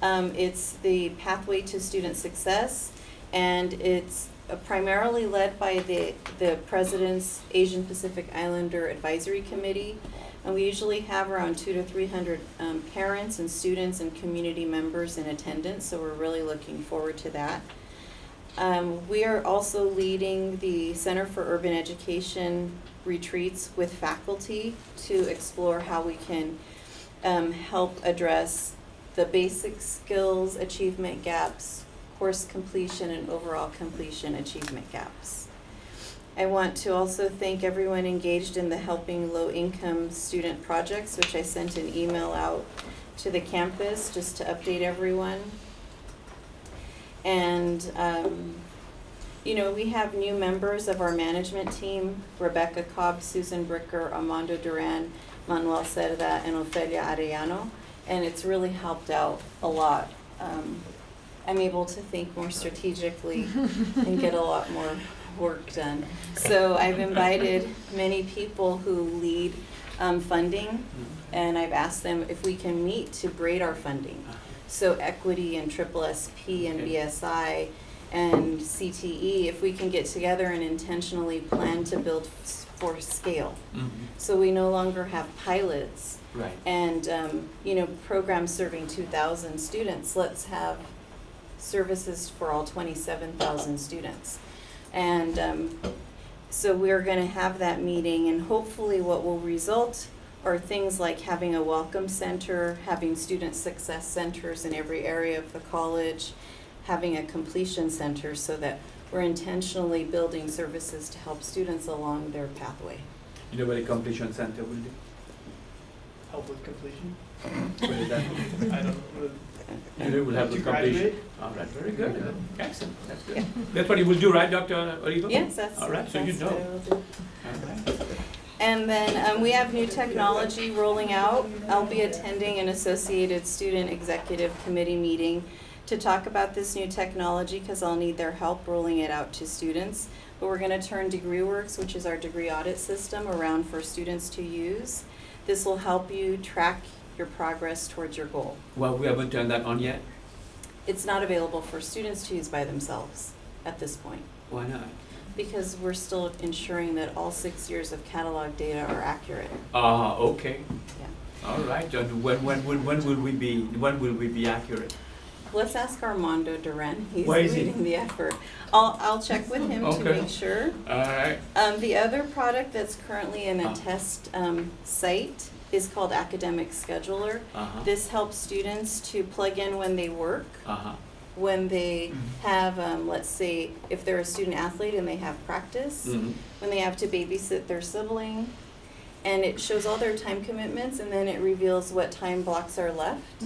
It's the Pathway to Student Success, and it's primarily led by the President's Asian Pacific Islander Advisory Committee. And we usually have around 200 to 300 parents and students and community members in attendance, so we're really looking forward to that. We are also leading the Center for Urban Education retreats with faculty to explore how we can help address the basic skills achievement gaps, course completion, and overall completion achievement gaps. I want to also thank everyone engaged in the Helping Low-Income Student Projects, which I sent an email out to the campus just to update everyone. And, we have new members of our management team, Rebecca Cobb, Susan Bricker, Armando Duran, Manuel Cerda, and Ofelia Arellano, and it's really helped out a lot. I'm able to think more strategically and get a lot more work done. So I've invited many people who lead funding, and I've asked them if we can meet to grade our funding. So equity and SSSP and BSI and CTE, if we can get together and intentionally plan to build for scale. So we no longer have pilots and programs serving 2,000 students. Let's have services for all 27,000 students. And so we're going to have that meeting, and hopefully what will result are things like having a welcome center, having student success centers in every area of the college, having a completion center, so that we're intentionally building services to help students along their pathway. You know what a completion center will do? Help with completion? What is that? I don't know. You will have To the completion. graduate? All right, very good. Excellent, that's good. That's what you will do, right, Dr. Olivo? Yes, that's All right, so you that's know. what I will do. All right. And then we have new technology rolling out. I'll be attending an Associated Student Executive Committee meeting to talk about this new technology because I'll need their help rolling it out to students. But we're going to turn DegreeWorks, which is our degree audit system, around for students to use. This will help you track your progress towards your goal. Well, we haven't turned that on yet. It's not available for students to use by themselves at this point, Why not? because we're still ensuring that all 6 years of catalog data are accurate. Okay. Yeah. All right, John, when will we be accurate? Let's ask Armando Duran. He's Where is he? leading the effort. I'll check with him to Okay. make sure. All right. The other product that's currently in a test site is called Academic Scheduler. This helps students to plug in when they work, when they have, let's say, if they're a student athlete and they have practice, when they have to babysit their sibling, and it shows all their time commitments, and then it reveals what time blocks are left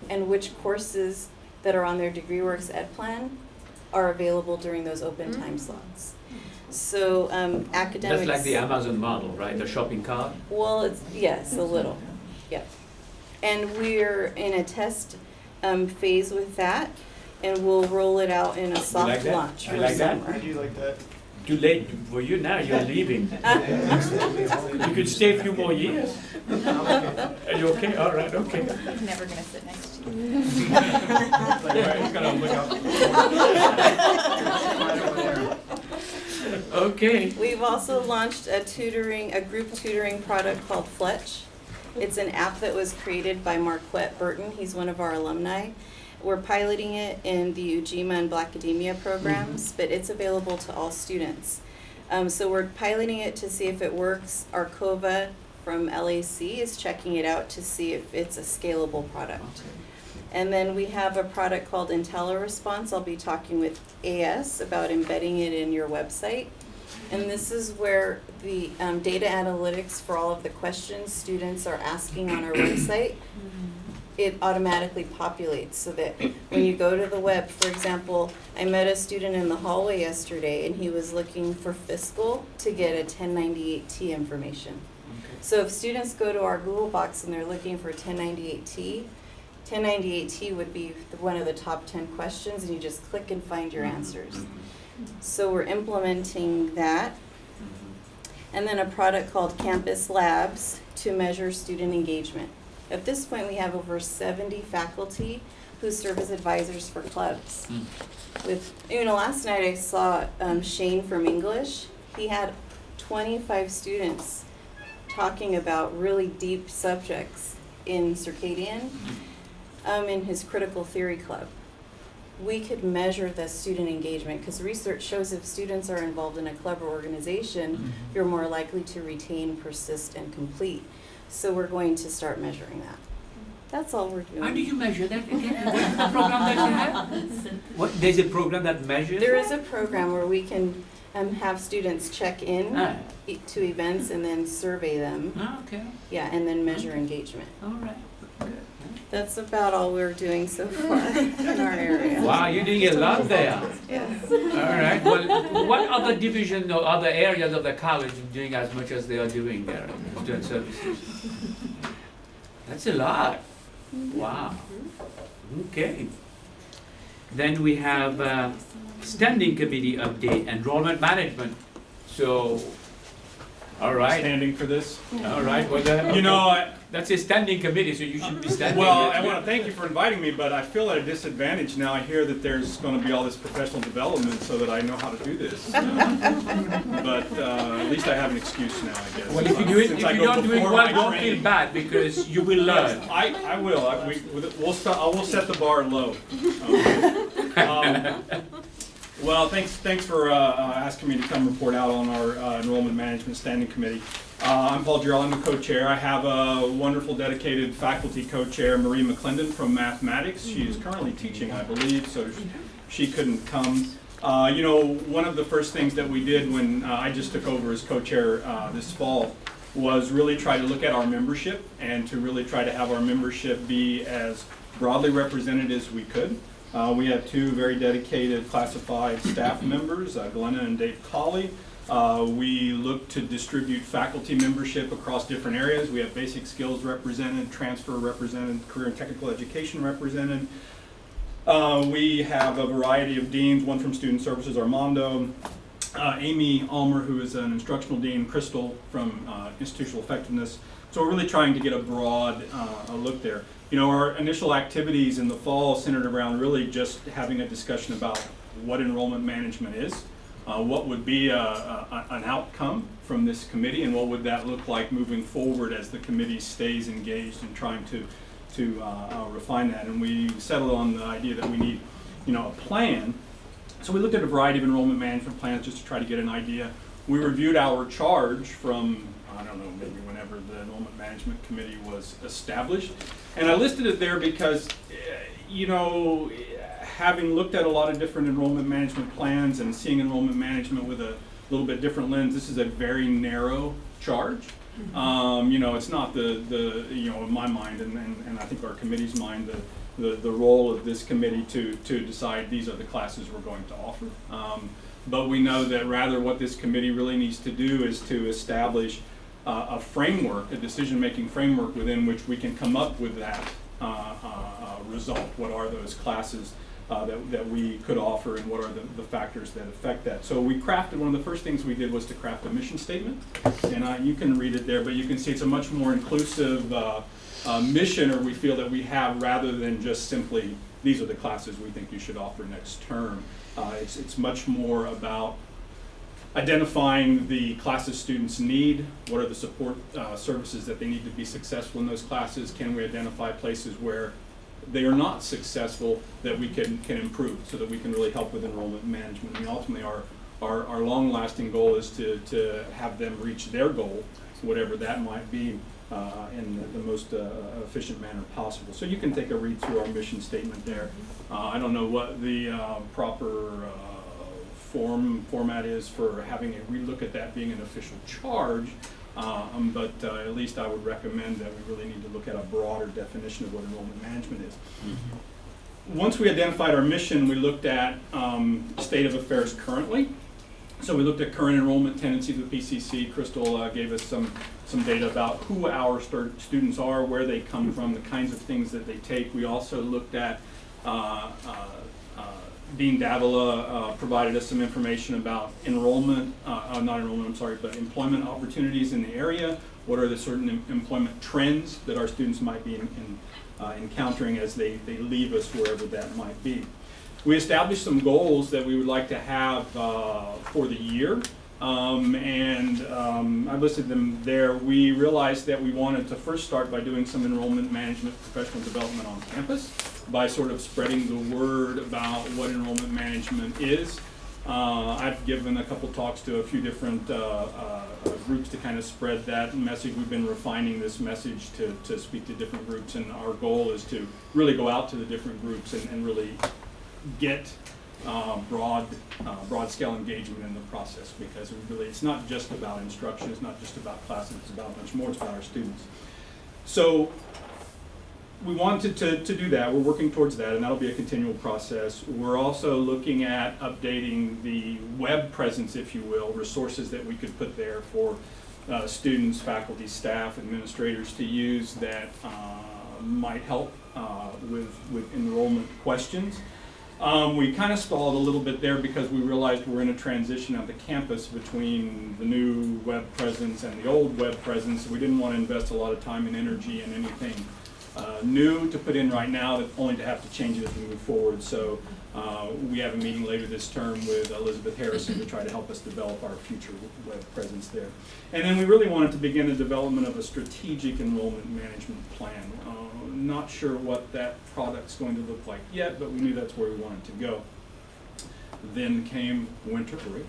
and which courses that are on their DegreeWorks Ed plan are available during those open time slots. So academics. That's like the Amazon model, right? The shopping cart? Well, it's, yes, a little, yeah. And we're in a test phase with that, and we'll roll it out in a like soft that? launch I for like that. summer. I do like that. Too late for you now, you're leaving. You could stay a few more years. Are you okay? All right, okay. He's never gonna sit next to you. He's gonna look up. Okay. We've also launched a group tutoring product called Fletch. It's an app that was created by Marquette Burton. He's one of our alumni. We're piloting it in the Ujima and Black Academia programs, but it's available to all students. So we're piloting it to see if it works. Arcova from LAC is checking it out to see if it's a scalable product. And then we have a product called IntelliResponse. I'll be talking with AS about embedding it in your website. And this is where the data analytics for all of the questions students are asking on our website, it automatically populates so that when you go to the web, for example, I met a student in the hallway yesterday and he was looking for fiscal to get a 1098T information. So if students go to our Google box and they're looking for 1098T, 1098T would be one of the top 10 questions, and you just click and find your answers. So we're implementing that. And then a product called Campus Labs to measure student engagement. At this point, we have over 70 faculty who serve as advisors for clubs. Last night I saw Shane from English. He had 25 students talking about really deep subjects in circadian in his critical theory club. We could measure the student engagement because research shows if students are involved in a club or organization, you're more likely to retain, persist, and complete. So we're going to start measuring that. That's all we're doing. How do you measure that again? What's the program that you have? There's a program that measures? There is a program where we can have students check in to events and then survey them. Okay. Yeah, and then measure engagement. All right. Good. That's about all we're doing so far in our area. Wow, you're doing a lot there. Yes. All right. Well, what other division or other areas of the college are doing as much as they are doing there, student services? That's a lot. Wow. Okay. Then we have standing committee update, enrollment management. So, all right. Standing for this. All right. Well, that's a standing committee, so you should be standing. Well, I want to thank you for inviting me, but I feel at a disadvantage now. I hear that there's going to be all this professional development so that I know how to do this. But at least I have an excuse now, I guess. Well, if you do it, if you're not doing well, don't feel bad because you will learn. I will. I will set the bar low. Well, thanks for asking me to come report out on our Enrollment Management Standing Committee. I'm Paul Gerald, I'm the co-chair. I have a wonderful dedicated faculty co-chair, Marie McClendon from mathematics. She is currently teaching, I believe, so she couldn't come. One of the first things that we did when I just took over as co-chair this fall was really try to look at our membership and to really try to have our membership be as broadly represented as we could. We have two very dedicated classified staff members, Glenna and Dave Colley. We look to distribute faculty membership across different areas. We have basic skills represented, transfer represented, career and technical education represented. We have a variety of deans, one from Student Services, Armando, Amy Almer, who is an instructional dean, Crystal from Institutional Effectiveness. So we're really trying to get a broad look there. Our initial activities in the fall centered around really just having a discussion about what enrollment management is, what would be an outcome from this committee, and what would that look like moving forward as the committee stays engaged in trying to refine that. And we settled on the idea that we need, a plan. So we looked at a variety of enrollment management plans just to try to get an idea. We reviewed our charge from, maybe whenever the Enrollment Management Committee was established. And I listed it there because, having looked at a lot of different enrollment management plans and seeing enrollment management with a little bit different lens, this is a very narrow charge. It's not in my mind and I think our committee's mind, the role of this committee to decide these are the classes we're going to offer. But we know that rather what this committee really needs to do is to establish a framework, a decision-making framework within which we can come up with that result. What are those classes that we could offer, and what are the factors that affect that? So we crafted, one of the first things we did was to craft a mission statement, and you can read it there, but you can see it's a much more inclusive mission, or we feel that we have, rather than just simply these are the classes we think you should offer next term. It's much more about identifying the classes students need, what are the support services that they need to be successful in those classes, can we identify places where they are not successful that we can improve so that we can really help with enrollment management. I mean, ultimately our long-lasting goal is to have them reach their goal, whatever that might be, in the most efficient manner possible. So you can take a read through our mission statement there. I don't know what the proper format is for having a relook at that being an official charge, but at least I would recommend that we really need to look at a broader definition of what enrollment management is. Mm-hmm. Once we identified our mission, we looked at state of affairs currently. So we looked at current enrollment tendencies with PCC. Crystal gave us some data about who our students are, where they come from, the kinds of things that they take. We also looked at Dean Davila provided us some information about employment opportunities in the area. What are the certain employment trends that our students might be encountering as they leave us, wherever that might be. We established some goals that we would like to have for the year, I listed them there. We realized that we wanted to first start by doing some enrollment management professional development on campus, by sort of spreading the word about what enrollment management is. I've given a couple talks to a few different groups to kind of spread that message. We've been refining this message to speak to different groups, and our goal is to really go out to the different groups and really get broad scale engagement in the process, because it's not just about instruction, it's not just about classes, it's about much more, it's about our students. So we wanted to do that. We're working towards that, and that'll be a continual process. We're also looking at updating the web presence, if you will, resources that we could put there for students, faculty, staff, administrators to use that might help with enrollment questions. We kind of stalled a little bit there because we realized we're in a transition at the campus between the new web presence and the old web presence. We didn't want to invest a lot of time and energy in anything new to put in right now, only to have to change it as we move forward. So we have a meeting later this term with Elizabeth Harrison to try to help us develop our future web presence there. And then we really wanted to begin the development of a strategic enrollment management plan. Not sure what that product's going to look like yet, but we knew that's where we wanted to go. Then came winter break.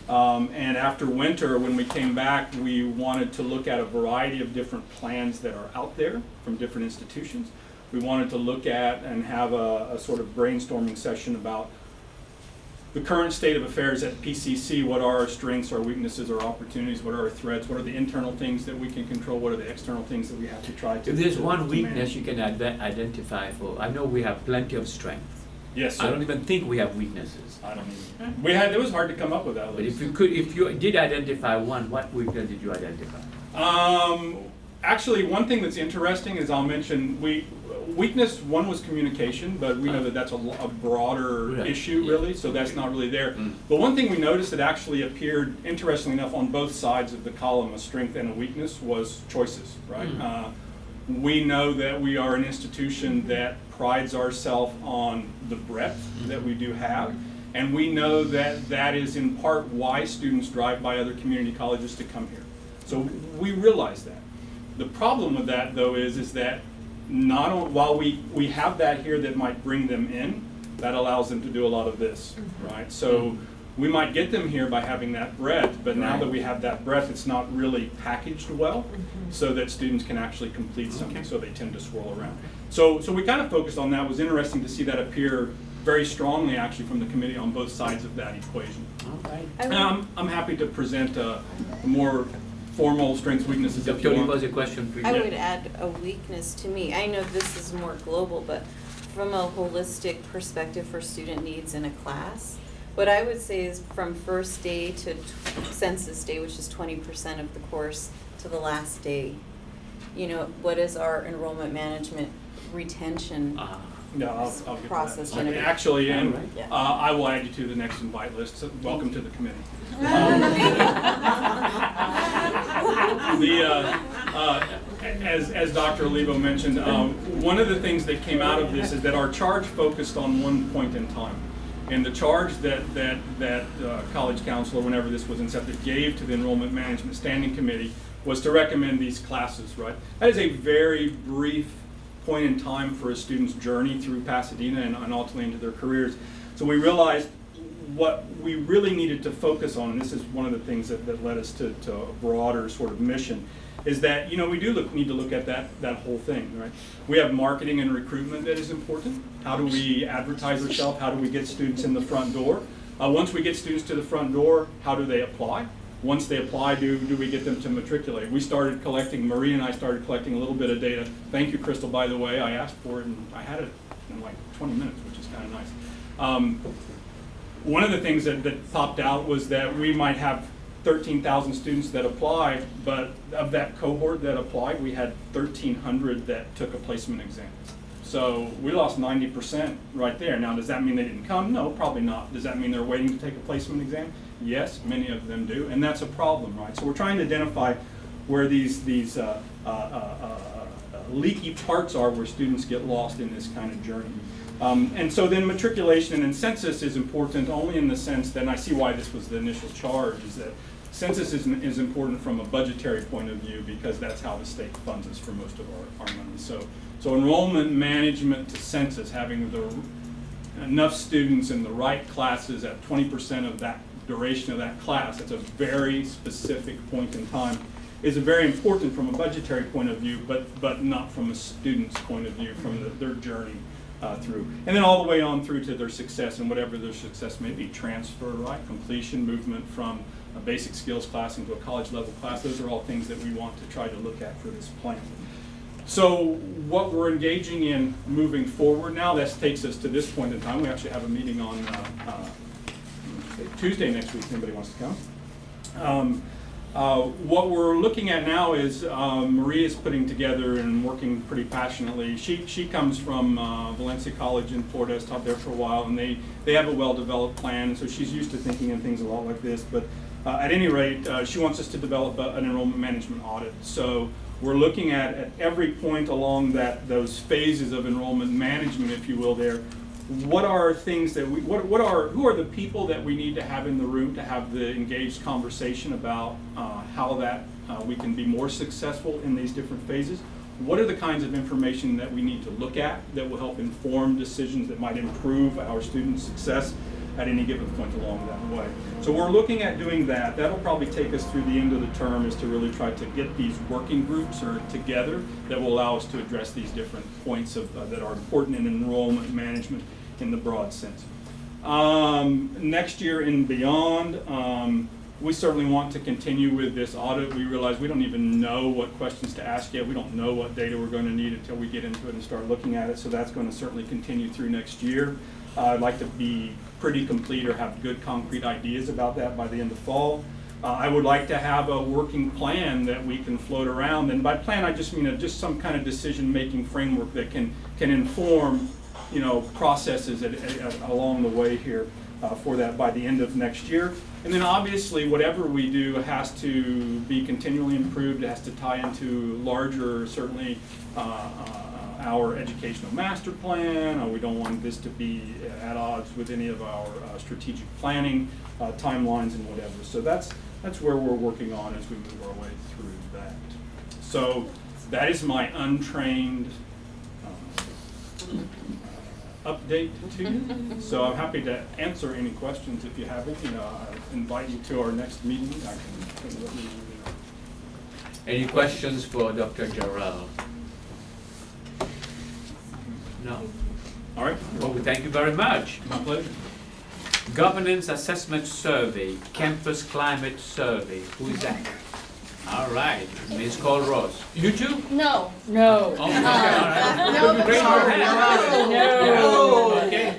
And after winter, when we came back, we wanted to look at a variety of different plans that are out there from different institutions. We wanted to look at and have a sort of brainstorming session about the current state of affairs at PCC. What are our strengths, our weaknesses, our opportunities? What are our threats? What are the internal things that we can control? What are the external things that we have to try to If there's one weakness manage? you can identify for, I know we have plenty of strengths. Yes, sir. I don't even think we have weaknesses. I don't even. It was hard to come up with that But list. if you did identify one, what weakness did you identify? Actually, one thing that's interesting is I'll mention weakness. One was communication, but we know that that's a broader Right. issue, really. So that's not really there. Mm. But one thing we noticed that actually appeared, interestingly enough, on both sides of the column, a strength and a weakness, was choices. Right. Mm. We know that we are an institution that prides ourselves on the breadth that we do have. And we know that that is in part why students drive by other community colleges to come here. So we realize that. The problem with that, though, is that while we have that here that might bring them in, that allows them to do a lot of this, right? So we might get them here by having that breadth, but now that we have that breadth, it's not really packaged well, so that students can actually complete something, so they tend to swirl around. So we kind of focused on that. It was interesting to see that appear very strongly, actually, from the committee on both sides of that equation. All right. And I'm happy to present a more formal strengths, weaknesses if you Dr. Lee want. was a question for you. I would add a weakness to me. I know this is more global, but from a holistic perspective for student needs in a class, what I would say is from first day to census day, which is 20% of the course, to the last day, you know, what is our enrollment management retention No, I'll get to that. process? Okay, gonna be? actually, and Yeah. I will add you to the next invite list. So welcome to the committee. As Dr. Olivo mentioned, one of the things that came out of this is that our charge focused on one point in time. And the charge that College Council, or whenever this was incepted, gave to the Enrollment Management Standing Committee was to recommend these classes, right? That is a very brief point in time for a student's journey through Pasadena and ultimately into their careers. So we realized what we really needed to focus on, and this is one of the things that led us to a broader sort of mission, is that, you know, we do need to look at that whole thing, right? We have marketing and recruitment that is important. How do we advertise ourselves? How do we get students in the front door? Once we get students to the front door, how do they apply? Once they apply, do we get them to matriculate? We started collecting, Marie and I started collecting a little bit of data. Thank you, Crystal, by the way. I asked for it and I had it in like 20 minutes, which is kind of nice. One of the things that popped out was that we might have 13,000 students that apply, but of that cohort that applied, we had 1,300 that took a placement exam. So we lost 90% right there. Now, does that mean they didn't come? No, probably not. Does that mean they're waiting to take a placement exam? Yes, many of them do, and that's a problem, right? So we're trying to identify where these leaky parts are where students get lost in this kind of journey. And so then matriculation and census is important only in the sense that, and I see why this was the initial charge, is that census is important from a budgetary point of view because that's how the state funds us for most of our money. So enrollment management to census, having enough students in the right classes at 20% of that duration of that class, that's a very specific point in time, is very important from a budgetary point of view, but not from a student's point of view, from their journey through. And then all the way on through to their success, and whatever their success may be, transfer, right, completion, movement from a basic skills class into a college level class. Those are all things that we want to try to look at for this plan. So what we're engaging in moving forward now, this takes us to this point in time. We actually have a meeting on Tuesday next week, if anybody wants to come. What we're looking at now is Marie is putting together and working pretty passionately. She comes from Valencia College in Florida, has taught there for a while, and they have a well-developed plan, and so she's used to thinking in things a lot like this. But at any rate, she wants us to develop an enrollment management audit. So we're looking at every point along those phases of enrollment management, if you will, there. What are things that who are the people that we need to have in the room to have the engaged conversation about how that we can be more successful in these different phases? What are the kinds of information that we need to look at that will help inform decisions that might improve our students' success at any given point along that way? So we're looking at doing that. That'll probably take us through the end of the term, is to really try to get these working groups together that will allow us to address these different points that are important in enrollment management in the broad sense. Next year and beyond, we certainly want to continue with this audit. We realize we don't even know what questions to ask yet. We don't know what data we're going to need until we get into it and start looking at it. So that's going to certainly continue through next year. I'd like to be pretty complete or have good concrete ideas about that by the end of fall. I would like to have a working plan that we can float around. And by plan, I just mean just some kind of decision-making framework that can inform, you know, processes along the way here for that by the end of next year. And then obviously whatever we do has to be continually improved. It has to tie into larger, certainly, our educational master plan. We don't want this to be at odds with any of our strategic planning timelines and whatever. So that's where we're working on as we move our way through that. So that is my untrained update to you. So I'm happy to answer any questions if you have any. I invite you to our next meeting. I can let you know. Any questions for Dr. Jarrell? No? All right. Well, we thank you very much. My pleasure. Governance Assessment Survey, Campus Climate Survey. Who is that? All right, Ms. Cole Rose. You too? No. Oh, okay, all right. No, Raise your hand. No. Okay.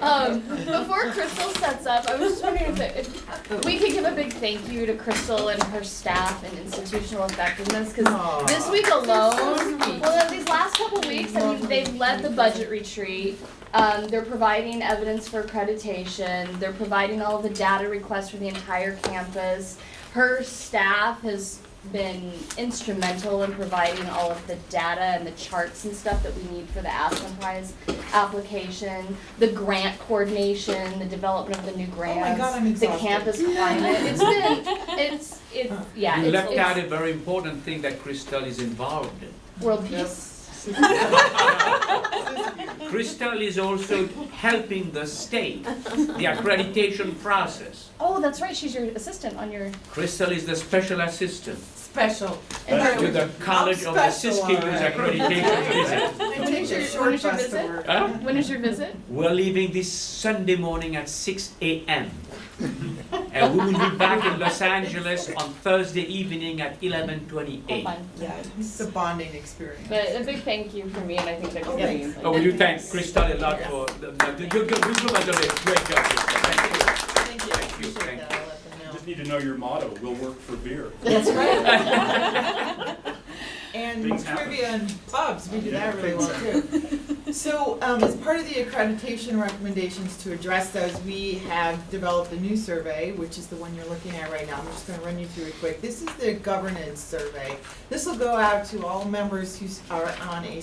Before Crystal sets up, I was just wondering if we could give a big thank you to Crystal and her staff and institutional effectiveness, because this week alone, well, these last couple weeks, I mean, they've led the budget retreat. They're providing evidence for accreditation. They're providing all of the data requests for the entire campus. Her staff has been instrumental in providing all of the data and the charts and stuff that we need for the Aspen Prize application, the grant coordination, the development of the new grants, God, I'm the exhausted. campus climate. Yeah, You left out it's a very important thing that Crystal is involved in. world peace. Crystal is also helping the state, the accreditation process. Oh, that's right, she's your assistant on your, Crystal is the special assistant Special. to the College of the Siskiyous Accreditation Visit. when is your visit? Huh? When is your visit? We're leaving this Sunday morning at 6 a.m. And we will be back in Los Angeles on Thursday evening at 11:28. Fun. Yeah, it's a bonding experience. But a big thank you from me, and I think that's great. Oh, will you thank Crystal a lot for you did a great job, Crystal. Thank you. Thank you, I Thank you, appreciate thank that, I'll let them know. Just need to know your motto, we'll work for beer. That's right. And Things happen. trivia and Bob's, we do that really well too. So, as part of the accreditation recommendations to address those, we have developed a new survey, which is the one you're looking at right now. I'm just gonna run you through it quick. This is the governance survey. This will go out to all members who are on a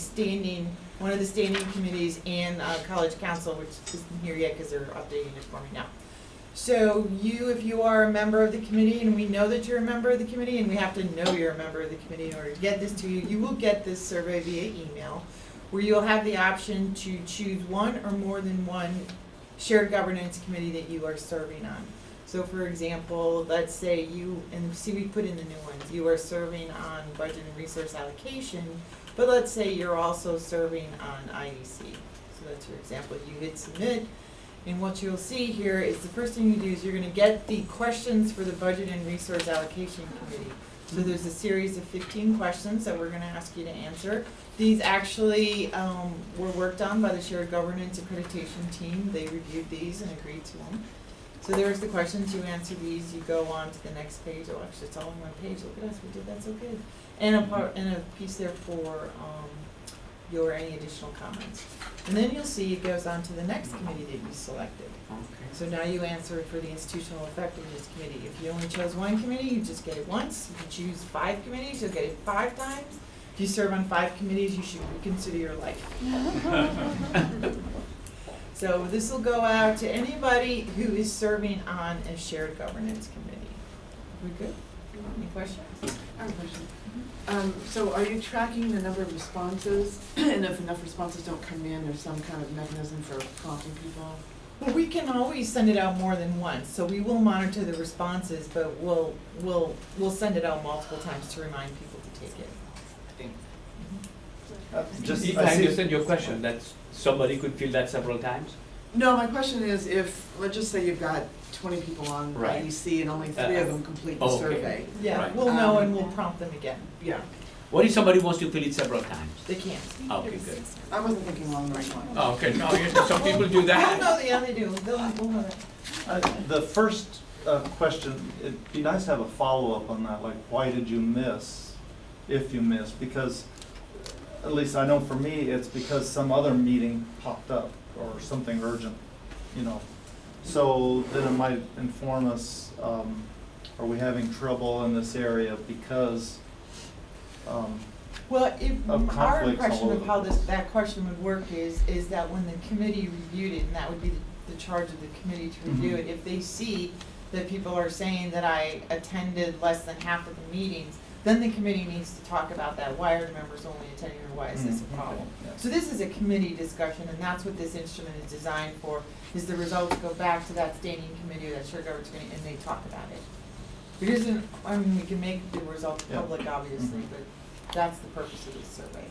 one of the standing committees and college council, which isn't here yet because they're updating it for me now. So if you are a member of the committee, and we know that you're a member of the committee, and we have to know you're a member of the committee in order to get this to you, you will get this survey via email, where you'll have the option to choose one or more than one shared governance committee that you are serving on. So for example, let's say we put in the new ones, you are serving on budget and resource allocation, but let's say you're also serving on IEC. So that's your example. You hit submit. And what you'll see here is the first thing you do is you're gonna get the questions for the Budget and Resource Allocation Committee. So there's a series of 15 questions that we're gonna ask you to answer. These actually were worked on by the Shared Governance Accreditation team. They reviewed these and agreed to them. So there's the questions, you answer these, you go on to the next page. Oh, actually, it's all in one page. Look at us, we did that so good. And a piece there for your any additional comments. And then you'll see it goes on to the next committee that you selected. Okay. So now you answer for the Institutional Effectiveness Committee. If you only chose one committee, you just get it once. If you choose 5 committees, you'll get it 5 times. If you serve on 5 committees, you should reconsider your life. So this will go out to anybody who is serving on a shared governance committee. We good? Any questions? I have a question. So are you tracking the number of responses? And if enough responses don't come in, there's some kind of mechanism for prompting people? Well, we can always send it out more than once, so we will monitor the responses, but we'll send it out multiple times to remind people to take it. If I understand your question, that somebody could fill that several times? No, my question is if, let's just say you've got 20 people on Right. IEC and only 3 of them complete the Okay. survey. Yeah, Right. we'll know and we'll prompt them again. Yeah, What if somebody wants to fill it several times? They can't. Okay, good. I wasn't thinking along those lines. Oh, okay, no, some people do We'll that. know, yeah, they do. We'll know that. The first question, it'd be nice to have a follow-up on that, like, why did you miss, if you missed? Because, at least I know for me, it's because some other meeting popped up, or something urgent, you know. So then it might inform us, are we having trouble in this area because, Well, of our conflicts all impression over of how the that question would work is that when the committee reviewed it, and that would be the charge of the committee to review it, if they see that people are saying that I attended less than half of the meetings, then the committee needs to talk about that. Why are the members only attending, or why is this a problem? Yeah. So this is a committee discussion, and that's what this instrument is designed for, is the results go back to that standing committee or that shared governance committee, and they talk about it. It isn't, I mean, we can make the results Yeah. public, obviously, Mhm. but that's the purpose of this survey.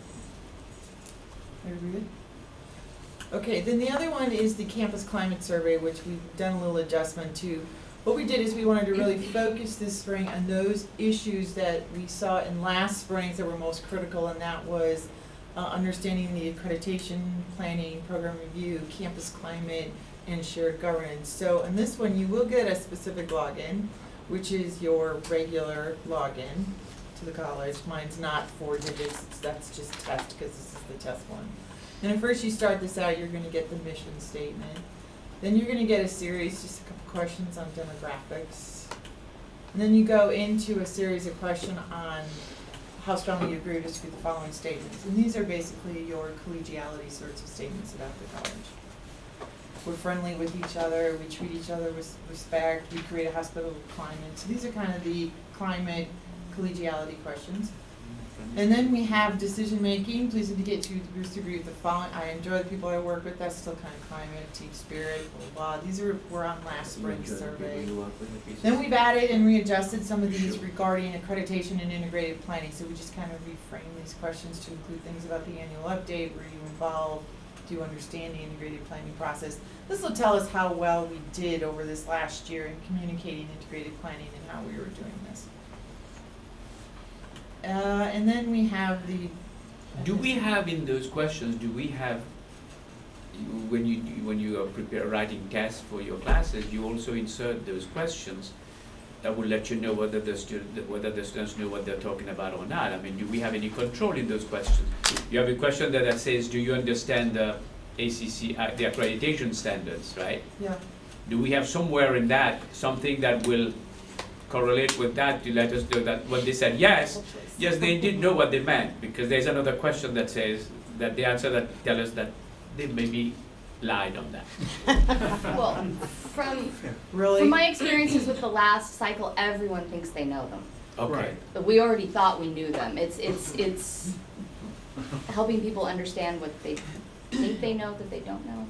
Everybody good? Okay, then the other one is the campus climate survey, which we've done a little adjustment to. what we did is we wanted to really focus this spring on those issues that we saw in last springs that were most critical, and that was understanding the accreditation, planning, program review, campus climate, and shared governance. So in this one, you will get a specific login, which is your regular login to the college. Mine's not 4 digits, that's just test, because this is the test one. And at first you start this out, you're gonna get the mission statement. Then you're gonna get a series, just a couple questions on demographics. And then you go into a series of questions on how strongly you agree or disagree with the following statements. And these are basically your collegiality sorts of statements about the college. We're friendly with each other, we treat each other with respect, we create a hospitable climate. So these are kind of the climate collegiality questions. And then we have decision making. Please indicate to disagree with the following. I enjoy the people I work with. That's still kind of climate, team spirit, blah, blah. These were on last spring's survey. Then we've added and readjusted some of these regarding accreditation and integrated planning. So we just kind of reframe these questions to include things about the annual update. Were you involved? Do you understand the integrated planning process? This will tell us how well we did over this last year in communicating integrated planning and how we were doing this. And then we have the. Do we have in those questions, do we have, when you are writing tests for your classes, you also insert those questions that will let you know whether the students know what they're talking about or not? I mean, do we have any control in those questions? You have a question that says, do you understand the ACC, the accreditation standards, right? Yeah. Do we have somewhere in that something that will correlate with that to let us know that when they said yes, they did know what they meant, because there's another question that says that the answer that tell us that they maybe lied on that. Well, from Really? from my experiences with the last cycle, everyone thinks they know them. Okay. But we already thought we knew them. It's helping people understand what they think they know that they don't know,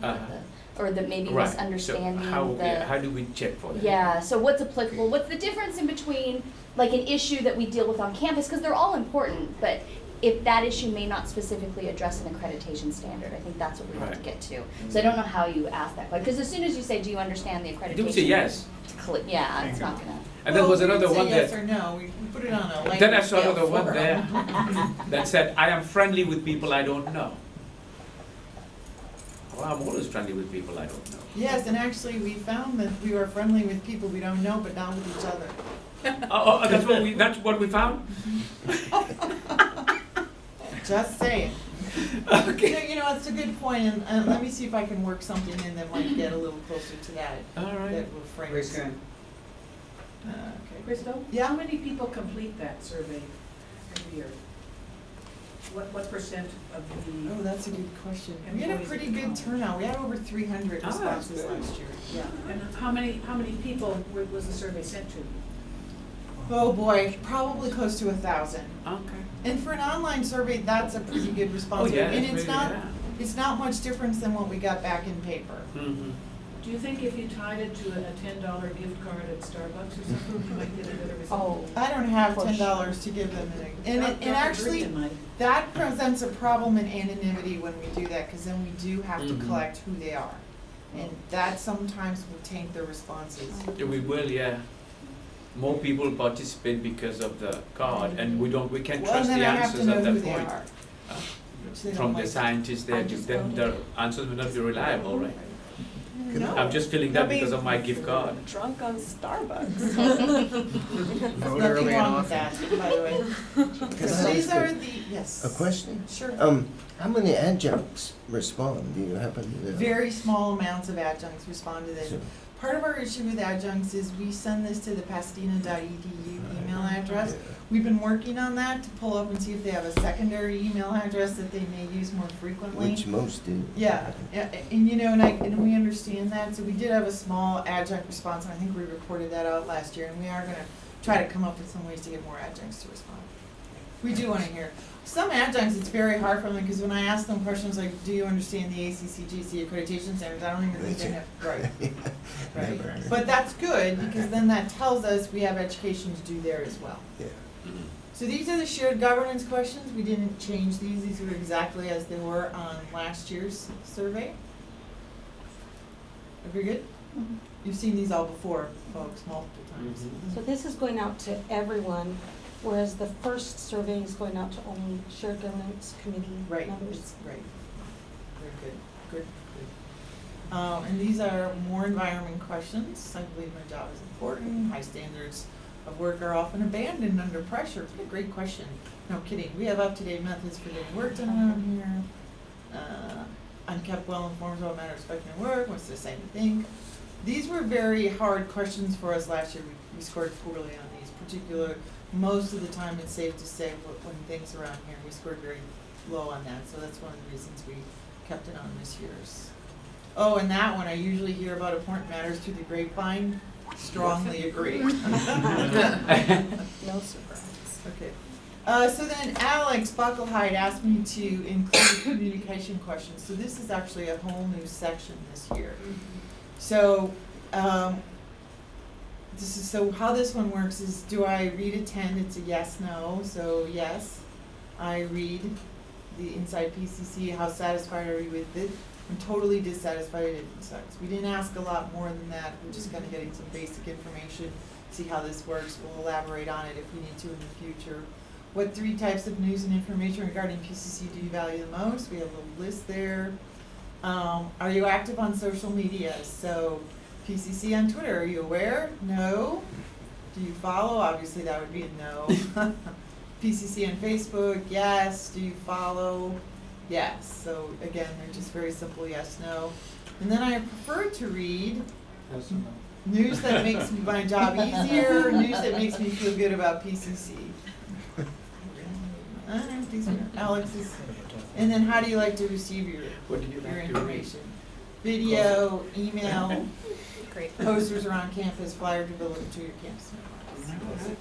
or that maybe Right. misunderstanding So the. how do we check for that? Yeah, so what's applicable, what's the difference in between, like, an issue that we deal with on campus, because they're all important, but if that issue may not specifically address an accreditation standard, I think that's what we have to Right. get to. So I don't know how you ask that question, because as soon as you say, do you understand the accreditation? Do we say yes? Yeah, it's not gonna. And there was another one We didn't say that. yes or no, we put it on a language Then I saw scale another one for there 'em. that said, I am friendly with people I don't know. Well, I'm always friendly with people I don't know. Yes, and actually, we found that we were friendly with people we don't know, but not with each other. That's what we found? Just saying. Okay. You know, it's a good point, and let me see if I can work something in that might get a little closer to that. All right. That will frame it. Okay. Crystal? Yeah? How many people complete that survey every year? What percent of the? Oh, that's a good question. We had a Employees pretty at the good college. turnout. We had over 300 Oh, that's responses good. last year. Yeah, and how many people was the survey sent to? Oh, boy, probably close to 1,000. Okay. And for an online survey, that's a pretty good response Oh, rate. yeah, And that's it's really not, good. it's not much difference than what we got back in paper. Mm-hmm. Do you think if you tied it to a $10 gift card at Starbucks or something, you might get a better result? I don't have For $10 to give them, and Dr. actually, Green might. that presents a problem in anonymity when we do that, because then we do have to Mhm. collect who they are. And that sometimes will taint their responses. Yeah, we will, yeah. More people participate because of the card, and we can't Well, trust then the I have answers to know at who that they point. are. Which they don't From the like. scientists there, I just then voted the it. answers will not be reliable, right? No. I'm just feeling that because of my gift card. Drunk on Starbucks. There's Vote nothing early and wrong with often. that, by the way. Can I So these ask are a- the, yes. A question? Sure. How many adjuncts respond? Do you happen to know? Very small amounts of adjuncts respond to this. So- Part of our issue with adjuncts is we send this to the pasadena.edu email address. Yeah. We've been working on that to pull up and see if they have a secondary email address that they may use more frequently. Which most do. Yeah, and you know, and we understand that, so we did have a small adjunct response, and I think we reported that out last year, and we are gonna try to come up with some ways to get more adjuncts to respond. We do wanna hear. Some adjuncts, it's very hard for them, because when I ask them questions like, do you understand the ACCGC accreditation standards, I don't even think they have, right. Right, Never. but that's good, because then that tells us we have education to do there as well. Yeah. So these are the shared governance questions. We didn't change these were exactly as they were on last year's survey. Are we good? You've seen these all before, folks, multiple times. So this is going out to everyone, whereas the first survey is going out to only shared governance committee Right, members. right. Very good, good, good. And these are more environment questions. I believe my job is important. High standards of work are often abandoned under pressure. What a great question. No kidding. We have up-to-date methods for getting work done around here. I'm kept well informed about matters affecting work. What's the same thing? These were very hard questions for us last year. We scored poorly on these. Particular, most of the time it's safe to say when things around here, we scored very low on that. So that's one of the reasons we kept it on this year's. Oh, and that one, I usually hear about important matters through the grapevine. Strongly agree. No surprise. Okay. So then Alex Buckelheid asked me to include communication questions. So this is actually a whole new section this year. So, so how this one works is, do I read attend? It's a yes, no. So yes, I read the inside PCC. How satisfied are you with it? I'm totally dissatisfied. It sucks. We didn't ask a lot more than that. We're just kind of getting some basic information, see how this works. We'll elaborate on it if we need to in the future. What 3 types of news and information regarding PCC do you value the most? We have a little list there. Are you active on social media? So PCC on Twitter, are you aware? No. Do you follow? Obviously that would be a no. PCC on Facebook, yes. Do you follow? Yes. So again, they're just very simple yes, no. And then I prefer to read news that makes my job easier, news that makes me feel good about PCC. Alex is, and then how do you like to receive your information? Video, email, posters around campus, flyer delivered to your campus members.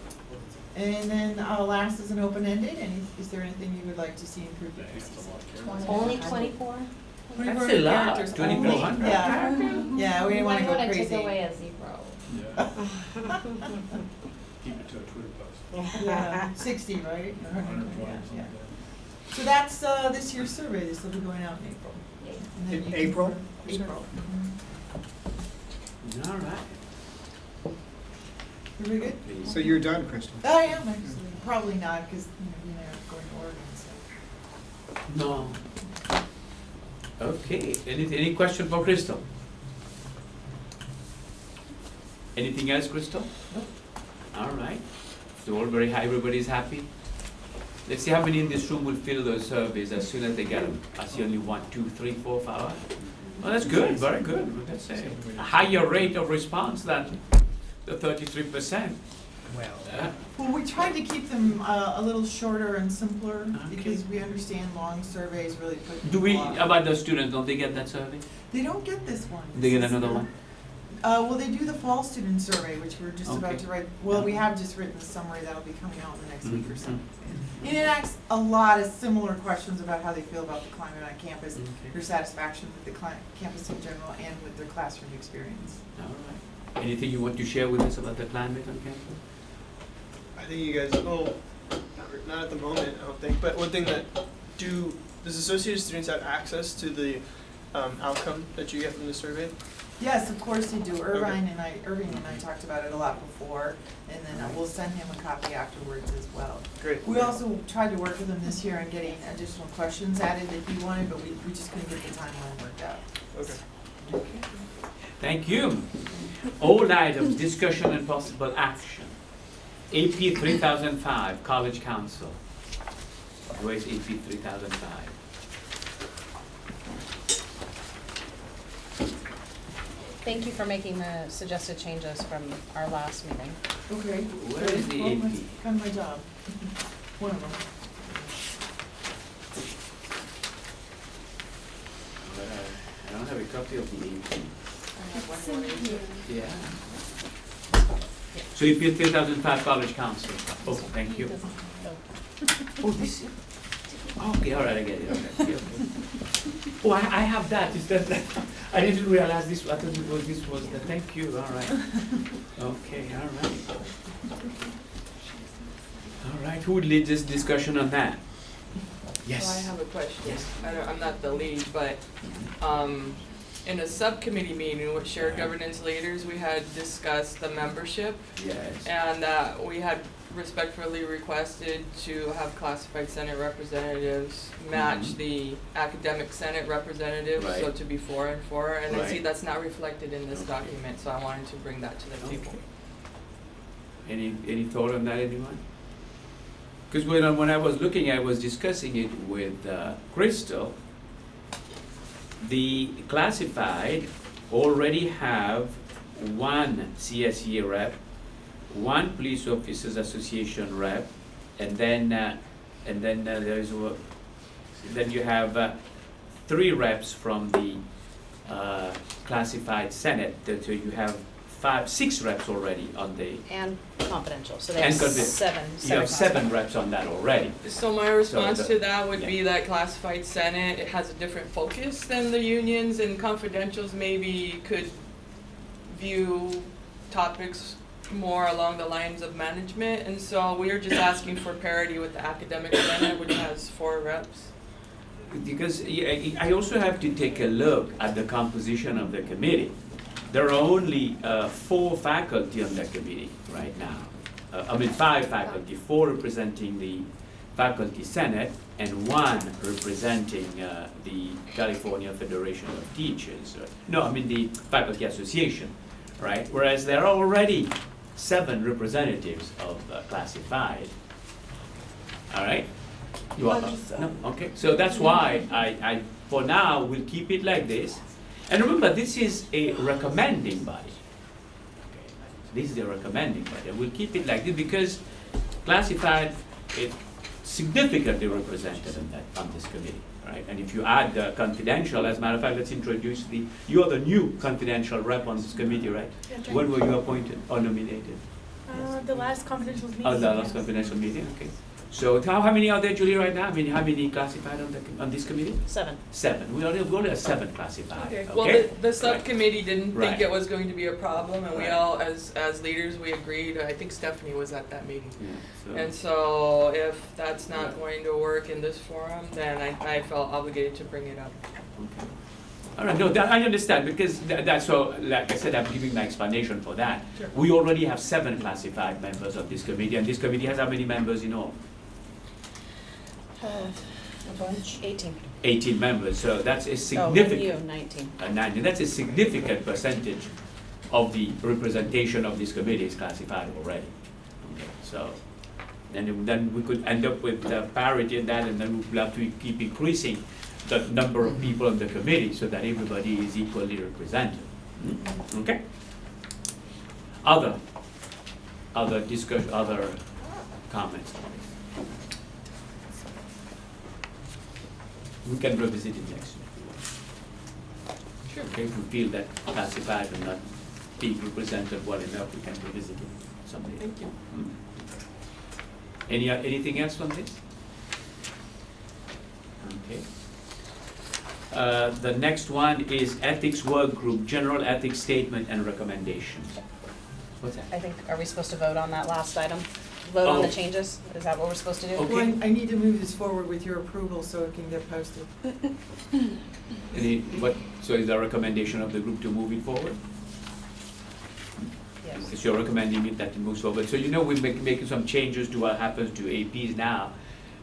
And then last is an open-ended. Is there anything you would like to see improved at PCC? Only 24? That's a lot. characters 2,400. only. Yeah, we didn't want to go crazy. Take away a 0. Yeah. Keep it to a Twitter post. Yeah, 60, right? 120 Yeah. So that's this year's survey. This will be going out in April. And then In you can- April? April. All right. Very good. So you're done, Crystal? I am actually. Probably not because you know going to Oregon. So. No. Okay. Any question for Crystal? Anything else, Crystal? Nope. All right. So all very high. Everybody's happy. Let's see how many in this room will fill those surveys as soon as they get them. I see only 1, 2, 3, 4, 5. Well, that's good. Very good. That's a higher rate of response than the 33%. Well, we tried to keep them a little shorter and simpler because we understand long surveys really put. Do we, a lot. about the students, don't they get that survey? They don't get this one. They get This is another the- one? Well, they do the fall student survey, which we're just about Okay. to write. Well, we have just written the summary that'll be coming out in the next week or so. Mhm. And it asks a lot of similar questions about how they feel about the climate on campus, Okay. their satisfaction with the campus in general, and with their classroom experience. All right. Anything you want to share with us about the climate on campus? I think you guys, not at the moment, I don't think, but one thing that does associated students have access to the outcome that you get from the survey? Yes, of course they do. Irving and I talked about it a lot before, and then we'll send him a copy afterwards as well. Great. We also tried to work with him this year on getting additional questions added that he wanted, but we just couldn't get the timeline worked out. Okay. Thank you. All items, discussion and possible action. AP 3005, College Council. Where's AP 3005? Thank you for making the suggested changes from our last meeting. Okay. Where is the Well, AP? that's kind of my job. One of them. I don't have a copy of the AP. Yeah. So AP 3005, College Council. Oh, thank you. Oh, this. Okay, all right, I get it. Okay. Oh, I have that. Is that? I didn't realize this. I thought this was the. Thank you. All right. Okay. All right. All right. Who would lead this discussion on that? Yes. So I have a question. Yes. I'm not the lead, but in a subcommittee meeting with shared governance leaders, we had discussed the membership. Yes. And we had respectfully requested to have classified Senate representatives match the academic Senate representatives, so Right. to be 4 and 4. And I see Right. that's not reflected in this document, so I wanted to bring that to the table. Any thought on that, anyone? Because when I was looking, I was discussing it with Crystal. The classified already have one CSE rep, one police officers association rep, and then there's then you have 3 reps from the classified Senate. So you have 6 reps already on the. And confidential, so they And have confidential. 7. You have 7 reps on that already. So my response the- to that would be that classified Senate, it has a different focus than the unions, and confidentials maybe could view topics more along the lines of management, and so we're just asking for parity with the academic Senate, which has 4 reps. Because I also have to take a look at the composition of the committee. There are only 4 faculty on the committee right now. 5 faculty, 4 representing the faculty senate and 1 representing the California Federation of Teachers. The faculty association, right? Whereas there are already 7 representatives of classified. All right? You are, no? Okay, so that's why I for now, will keep it like this. And remember, this is a recommending body. Okay. This is a recommending body. We'll keep it like this because classified is significantly represented on this committee, right? And if you add confidential, as a matter of fact, let's introduce you are the new confidential rep on this committee, right? Yeah, When were you appointed or nominated? The last confidential meeting. Oh, the last confidential meeting, okay. So how many are there, Julie, right now? I mean, how many classified on this committee? 7. 7. We only have 7 classified, okay? Well, the subcommittee didn't Right. think it was going to be a problem, and we Right. all, as leaders, we agreed. I think Stephanie was at that meeting. Yeah, And so if that's not going to work in this forum, then I felt obligated to bring it up. Okay. All right, no, I understand, because that's so, like I said, I'm giving my explanation for that. Sure. We already have 7 classified members of this committee, and this committee has how many members in all? A bunch. 18. 18 members, so that's a Oh, significant. and you, 19. 90, that's a significant percentage of the representation of this committee is classified already. Okay, so, then we could end up with parity in that, and then we'll have to keep increasing the number of people on the committee so that everybody is equally represented. Okay? Other discussion, other comments on this? We can revisit it next year. Sure. Okay, if we feel that classified and not being represented well enough, we can revisit it someday. Thank you. Anything else on this? Okay. The next one is ethics work group, general ethics statement and recommendations. What's that? I think, are we supposed to vote on that last item? Vote on the Oh. changes? Is that what we're supposed to do? Okay. Well, I need to move this forward with your approval so it can get posted. So is the recommendation of the group to move it forward? Yes. Is you're recommending it that it moves forward? So we're making some changes to what happens to APs now.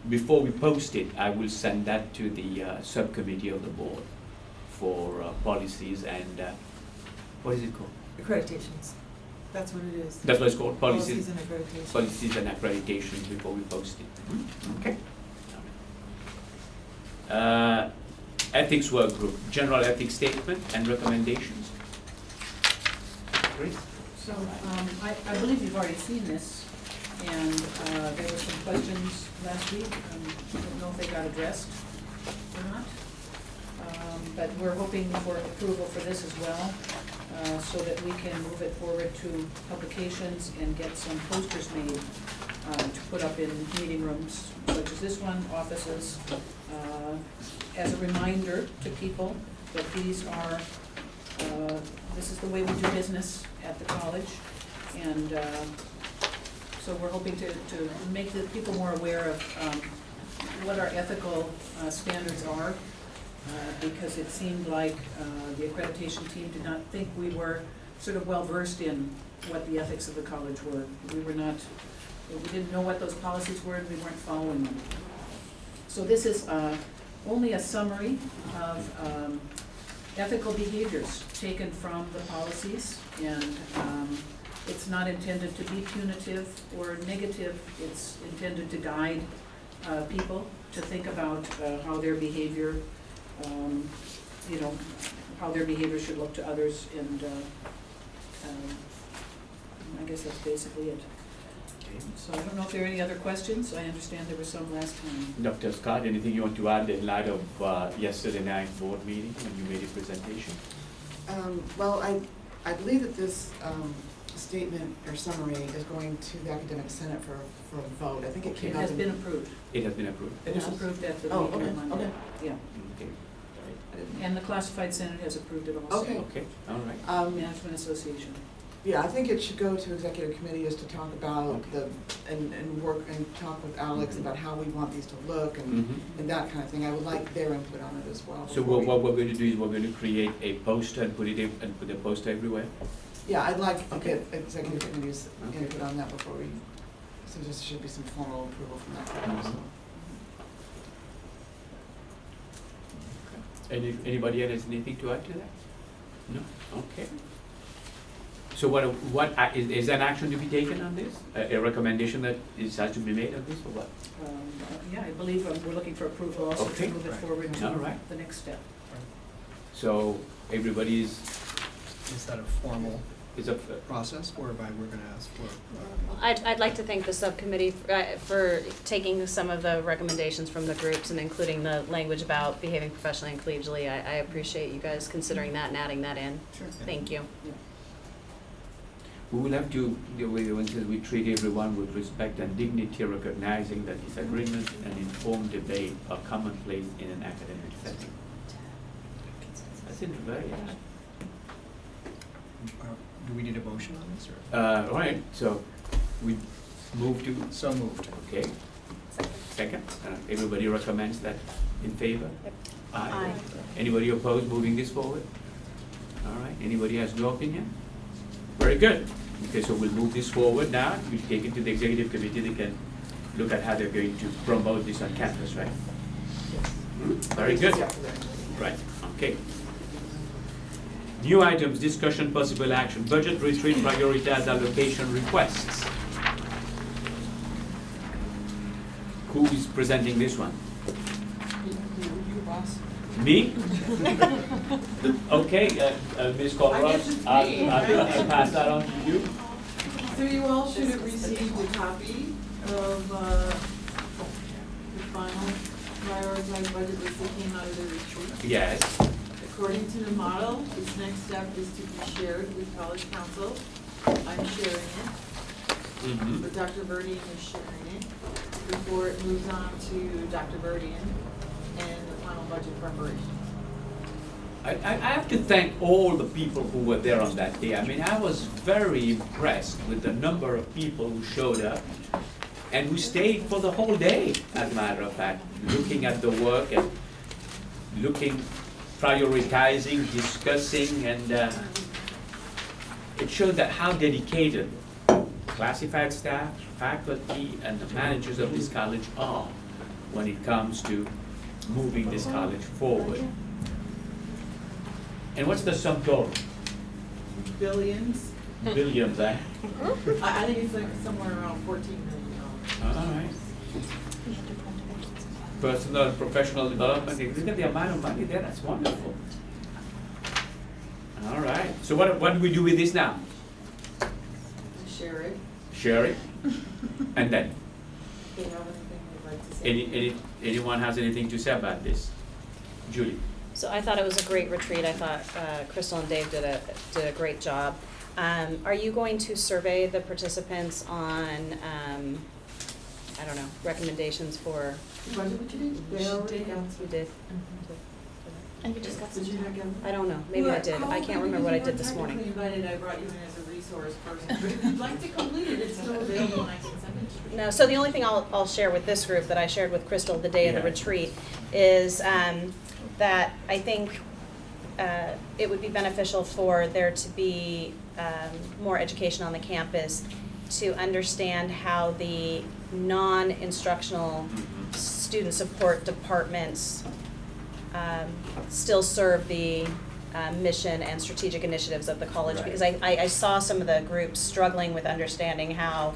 Before we post it, I will send that to the subcommittee of the board for policies and, what is it called? Accreditations. That's what it is. That's what it's called, policies. Policies and accreditations. Policies and accreditations before we post it. Okay. Ethics work group, general ethics statement and recommendations. Great. So, I believe you've already seen this, and there were some questions last week. I don't know if they got addressed or not. But we're hoping for approval for this as well, so that we can move it forward to publications and get some posters made to put up in meeting rooms, such as this one, offices, as a reminder to people that these are, this is the way we do business at the college. And so we're hoping to make the people more aware of what our ethical standards are. because it seemed like the accreditation team did not think we were sort of well-versed in what the ethics of the college were. We didn't know what those policies were, and we weren't following them. So this is only a summary of ethical behaviors taken from the policies, and it's not intended to be punitive or negative. It's intended to guide people to think about how their behavior, how their behavior should look to others, and I guess that's basically it. So I don't know if there are any other questions. I understand there were some last time. Dr. Scott, anything you want to add in light of yesterday night's board meeting when you made a presentation? Well, I believe that this statement or summary is going to the Academic Senate for a vote. I think it came It out. has been approved. It has been approved. It was approved at the Oh, meeting okay, on Monday. okay. Yeah, Okay. and the classified Senate has approved it also. Okay. Okay, all right. Management Association. Yeah, I think it should go to executive committee is to talk about and work and talk with Alex about how we want these to look and that kind of thing. I would like their input on it as well. So what we're going to do is we're going to create a poster and put the poster everywhere? Yeah, I'd like to get executive committee's input on that before we, so there should be some formal approval from that group also. Anybody else has anything to add to that? No? Okay. So is there an action to be taken on this? A recommendation that has to be made on this, or what? Yeah, I believe we're looking for approval also to Okay. move it forward All to right. the next step. So everybody's, Is that a formal is a, process whereby we're gonna ask for? I'd like to thank the subcommittee for taking some of the recommendations from the groups and including the language about behaving professionally and collegially. I appreciate you guys considering that and adding that in. Sure. Thank you. we will have to, the way one says, we treat everyone with respect and dignity, recognizing that disagreement and informed debate are commonplace in an academic setting. That's very hard. Do we need a motion on this, or? All right, so we move to, So moved. okay. Second, everybody recommends that in favor? Aye. Anybody opposed moving this forward? All right, anybody has no opinion? Very good. Okay, so we'll move this forward now. We'll take it to the executive committee. They can look at how they're going to promote this on campus, right? Very good. Right, okay. New items, discussion, possible action. Budget retreat, prioritized allocation requests. Who is presenting this one? You, boss. Me? Okay, Ms. I Colruyt, guess it's me. I'll pass that on to you. So you all should have received a copy of the final prioritized budget that came out of the retreat. Yes. According to the model, this next step is to be shared with College Council. I'm sharing it, but Dr. Verdian is sharing it before it moves on to Dr. Verdian and the final budget preparation. I have to thank all the people who were there on that day. I mean, I was very impressed with the number of people who showed up and who stayed for the whole day, as a matter of fact, looking at the work and prioritizing, discussing, and it showed that how dedicated classified staff, faculty, and the managers of this college are when it comes to moving this college forward. And what's the sum total? Billions. Billions, eh? I think it's like somewhere around $14 million. All right. Personal and professional development, look at the amount of money there, that's wonderful. All right, so what do we do with this now? Share it. Share it? And then, If they have anything they'd like to say. anyone has anything to say about this? Julie? So I thought it was a great retreat. I thought Crystal and Dave did a great job. Are you going to survey the participants on, I don't know, recommendations for? What did you do? They already got You did? And we discussed Did you not get them? I don't know. Maybe I did. I can't remember what I did this morning. You weren't technically invited, I brought you in as a resource person, but if you'd like to complete it, it's still available and I can send it to you. No, so the only thing I'll share with this group that I shared with Crystal the day of the Yeah. retreat is that I think it would be beneficial for there to be more education on the campus to understand how the non-instructional student support departments still serve the mission and strategic initiatives of the college. Right. Because I saw some of the groups struggling with understanding how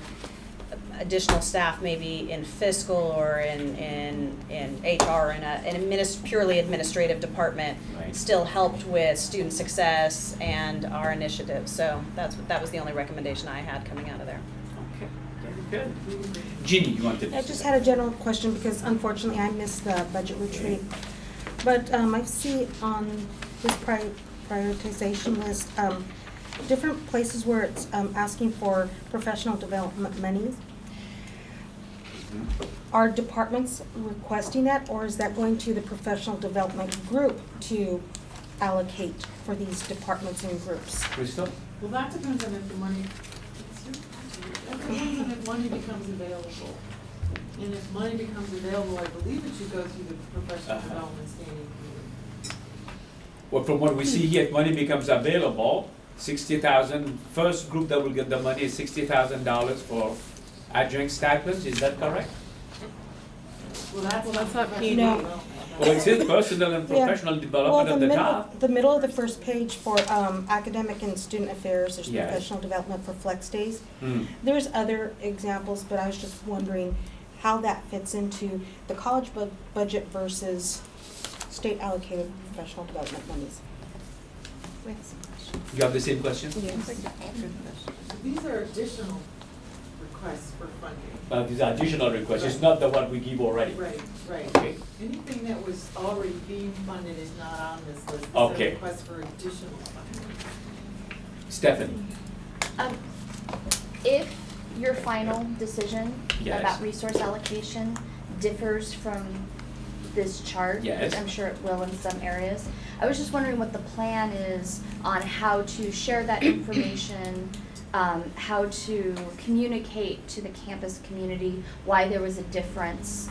additional staff maybe in fiscal or in HR, in an purely administrative department, Right. still helped with student success and our initiatives. So that was the only recommendation I had coming out of there. Okay, very good. Ginny, you wanted to I just had a general question because unfortunately I missed the budget retreat. But I see on this prioritization list, different places where it's asking for professional development monies. Are departments requesting that, or is that going to the professional development group to allocate for these departments and groups? Crystal? Well, that depends on if the money, that depends on if money becomes available. And if money becomes available, I believe it should go through the professional development standing committee. Well, from what we see here, if money becomes available, 60,000, first group that will get the money is $60,000 for adjunct stipends, is that correct? Well, that's not PD. No. Well, it says personal and Yeah. professional development Well, at the top. the middle of the first page for academic and student affairs, there's Yes. professional development for flex days. Hmm. There's other examples, but I was just wondering how that fits into the college budget versus state allocated professional development monies. You have the same question? Yes. These are additional requests for funding. These are additional requests, it's not the one we give already. Right, right. Okay. Anything that was already being funded is not on this list. These Okay. are requests for additional funding. Stephanie? If your final decision Yes. about resource allocation differs from this chart, Yes. which I'm sure it will in some areas, I was just wondering what the plan is on how to share that information, how to communicate to the campus community why there was a difference.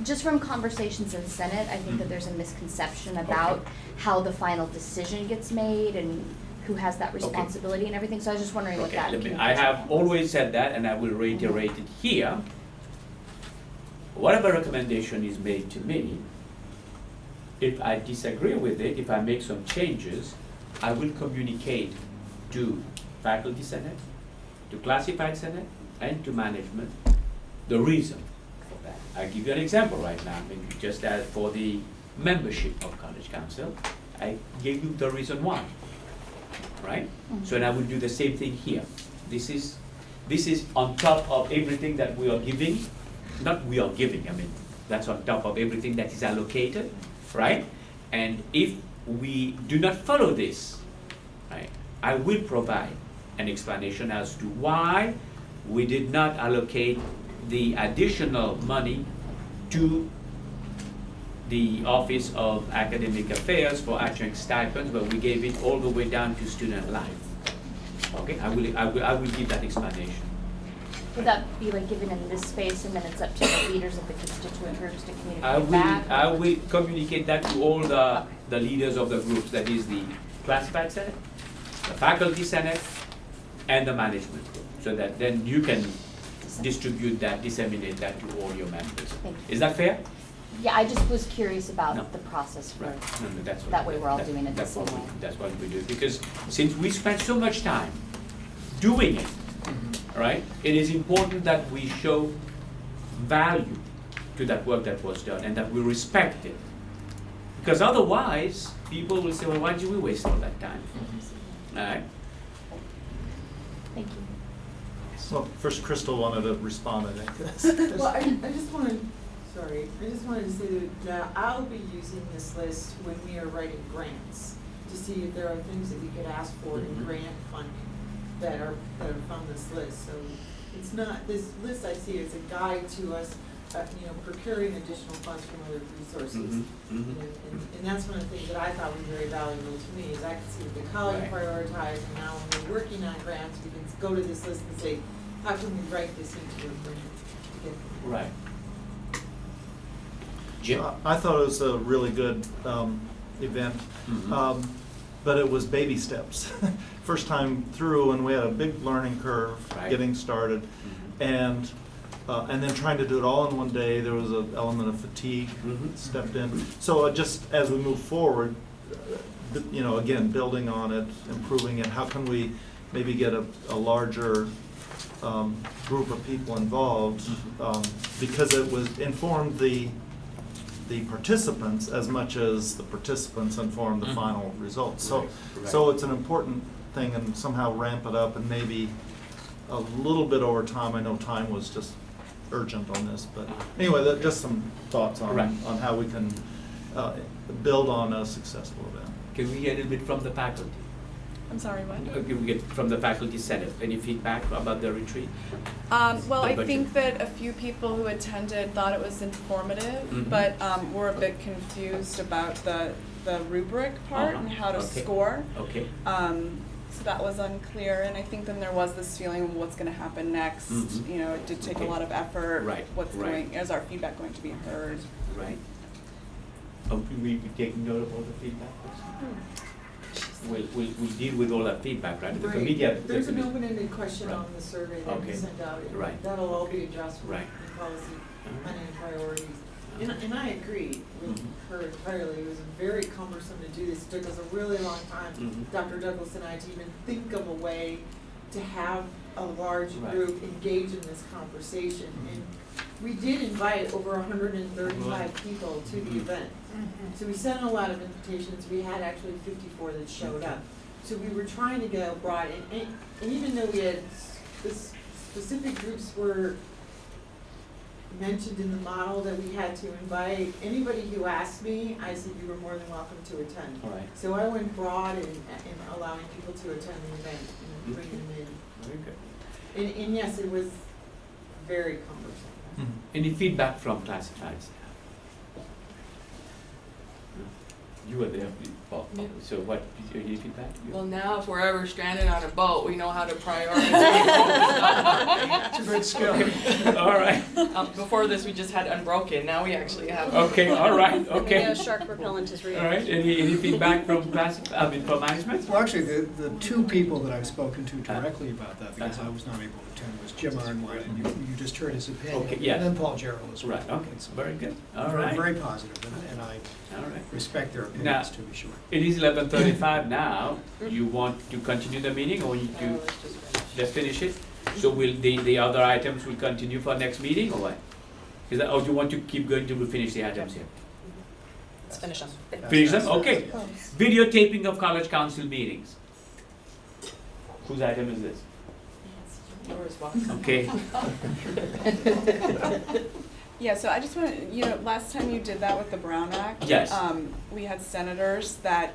Just from conversations in Senate, I think that there's a misconception about how the final decision gets made and who has that responsibility and everything, so I was just wondering what Okay, that let me, I communication have was. always said that, and I will reiterate it here. Whatever recommendation is made to me, if I disagree with it, if I make some changes, I will communicate to faculty senate, to classified senate, and to management the reason for that. I'll give you an example right now. I mean, just as for the membership of College Council, I gave you the reason why, right? So and I will do the same thing here. This is on top of everything that we are giving, not we are giving, I mean, that's on top of everything that is allocated, right? And if we do not follow this, right, I will provide an explanation as to why we did not allocate the additional money to the Office of Academic Affairs for adjunct stipends, but we gave it all the way down to student life. Okay, I will give that explanation. Would that be like given in this space and then it's up to the leaders of the constituent groups to communicate back? I will communicate that to all the leaders of the groups, that is the classified senate, the faculty senate, and the management group, so that then you can distribute that, disseminate that to all your members. Thank you. Is that fair? Yeah, I just was curious about No. the process for, Right. No, that's what. that way we're all that- doing it the that's same what we- way. That's what we do, because since we spend so much time doing it, right, it is important that we show value to that work that was done and that we respect it. Because otherwise, people will say, well, why did we waste all that time? All right? Thank you. So first, Crystal wanted to respond, I think. Well, I just wanted, sorry, I just wanted to say that I'll be using this list when we are writing grants to see if there are things that we could ask for in grant funding that are from this list. So it's not, this list I see as a guide to us, procuring additional funds from other resources. And that's one of the things that I thought was very valuable to me, is I could see what the college Right. prioritized, and now when we're working on grants, we can go to this list and say, how can we write this into a grant? to get- Right. Jim? I thought it was a really good event, Mhm. but it was baby steps. First time through, and we had a big learning curve Right. getting started, Mhm. and then trying to do it all in one day, there was an element of fatigue Mhm. stepped in. So just as we move forward, again, building on it, improving it, how can we maybe get a larger group of people involved? Because it was informed the participants as much as the participants informed the Mhm. final results. So, Right, so right. it's an important thing, and somehow ramp it up, and maybe a little bit over time. I know time was just urgent on this, but anyway, just some thoughts Right. on how we can build on a successful event. Can we hear a little bit from the faculty? I'm sorry, what? Can we get from the faculty senate, any feedback about the retreat? Well, The I budget. think that a few people who attended thought it was informative, Mhm. but were a bit confused about the rubric part and how to Okay. score. Okay. So that was unclear, and I think then there was this feeling of what's going to happen next. Mhm. You know, it did take Okay. a lot of effort. Right, What's right. going? Is our feedback going to be heard? Right. Oh, we be taking note of all the feedback? We'll deal with all that feedback, right? The Right. committee. There's an open-ended question Right. on the survey that we Okay. sent out, and Right. that'll all be addressed with Right. in policy, Uh-huh. planning and priorities. And I agree with Mhm. her entirely, it was very cumbersome to do this, it took us a really long time, Mhm. Dr. Douglas and I, to even think of a way to have a large Right. group engage in this conversation. And we did invite over 135 people to the Mhm. event. So we sent a lot of invitations, we had actually 54 that showed up. So we were trying to go broad, and even though we had specific groups were mentioned in the model that we had to invite, anybody who asked me, I said you were more than welcome to attend. All right. So I went broad in allowing people to attend the event and bringing them in. Very good. And yes, it was very cumbersome. Any feedback from classified staff? You were there, Paul. Yeah. So what, any feedback? Well, now if we're ever stranded on a boat, we know how to prioritize. It's a great skill. All right. Before this, we just had Unbroken, now we actually have. Okay, all right, okay. Maybe a shark repellent is real. All right, any feedback from from management? Well, actually, the two people that I've spoken to directly about that, because I was not able to attend, was Jim Arnwine, and you just heard his opinion. Okay, yes. And then Paul Jarrell as well. Right, okay, very good, all Very, right. very positive, and I All right. respect their Now, opinions, to be sure. it is 11:35 now. You want to continue the meeting or you to just finish it? So will the other items will continue for next meeting or what? Is that, or do you want to keep going till we finish the items here? Let's finish them. Finish them? Okay. Videotaping of college council meetings. Whose item is this? Yours, Bob. Okay. Yeah, so I just want to, last time you did that with the Brown Act. Yes. We had senators that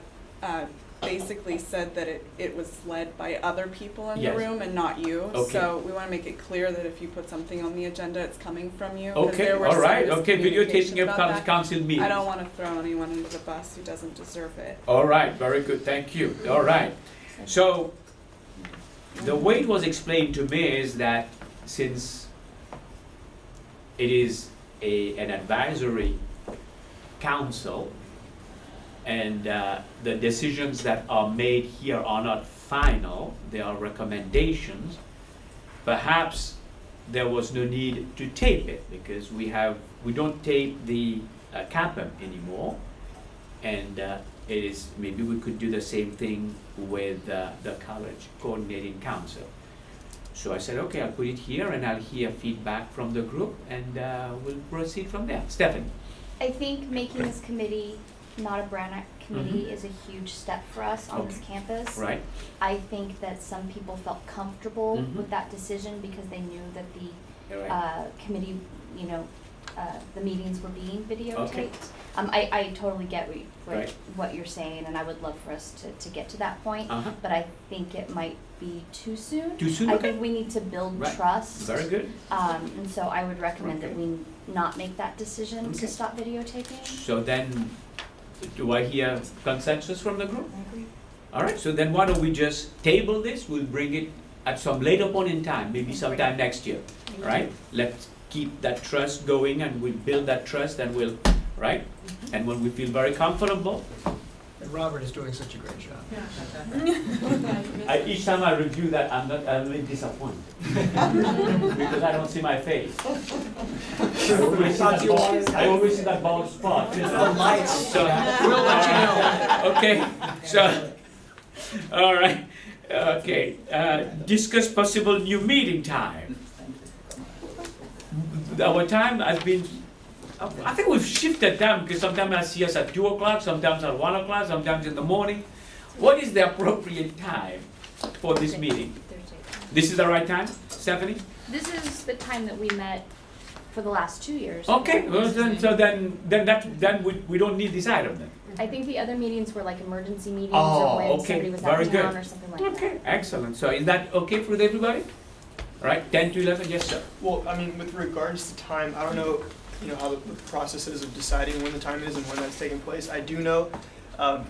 basically said that it was led by other people in the Yes. room and not you. Okay. So we want to make it clear that if you put something on the agenda, it's coming from you. 'cause Okay, there were all right, some okay, miscommunication videotaping of about college that. council meetings. I don't want to throw anyone under the bus who doesn't deserve it. All right, very good, thank you. All right. So, the way it was explained to me is that since it is an advisory council and the decisions that are made here are not final, they are recommendations, perhaps there was no need to tape it because we don't tape the CAPM anymore. And it is, maybe we could do the same thing with the college coordinating council. So I said, okay, I'll put it here and I'll hear feedback from the group and we'll proceed from there. Stephanie? I think making this committee not a Brown Act committee Mhm. is a huge step for us on this Okay. campus. Right? I think that some people felt comfortable Mhm. with that decision because they knew that the You're right. committee, the meetings were being videotaped. Okay. I totally get Right. what you're saying, and I would love for us to get to that point, Uh-huh. but I think it might be too soon. Too soon? I Okay. think we need to build Right. trust. Very good. And so I would recommend that Okay. we not make that decision Okay. to stop videotaping. So then, do I hear consensus from the group? I agree. All right, so then why don't we just table this, we'll bring it at some later point in time, maybe sometime next year, all right? Let's keep that trust going and we'll build that trust and we'll right? And when we feel very comfortable, And Robert is doing such a great job. each time I review that, I'm a little disappointed. Because I don't see my face. I always see that bald spot. The lights. So, We'll let you know. Okay, so, all right, okay. Discuss possible new meeting time. Our time has been, I think we've shifted time because sometimes I see us at 2 o'clock, sometimes at 1 o'clock, sometimes in the morning. What is the appropriate time for this meeting? This is the right time, Stephanie? This is the time that we met for the last 2 years. Okay, well, then we don't need this item then. I think the other meetings were like emergency meetings Oh, or when okay, somebody was very out of town good. or something like that. Okay, excellent. So is that okay with everybody? All right, 10 to 11, yes, sir. Well, I mean, with regards to time, I don't know, how the process is of deciding when the time is and when that's taking place. I do know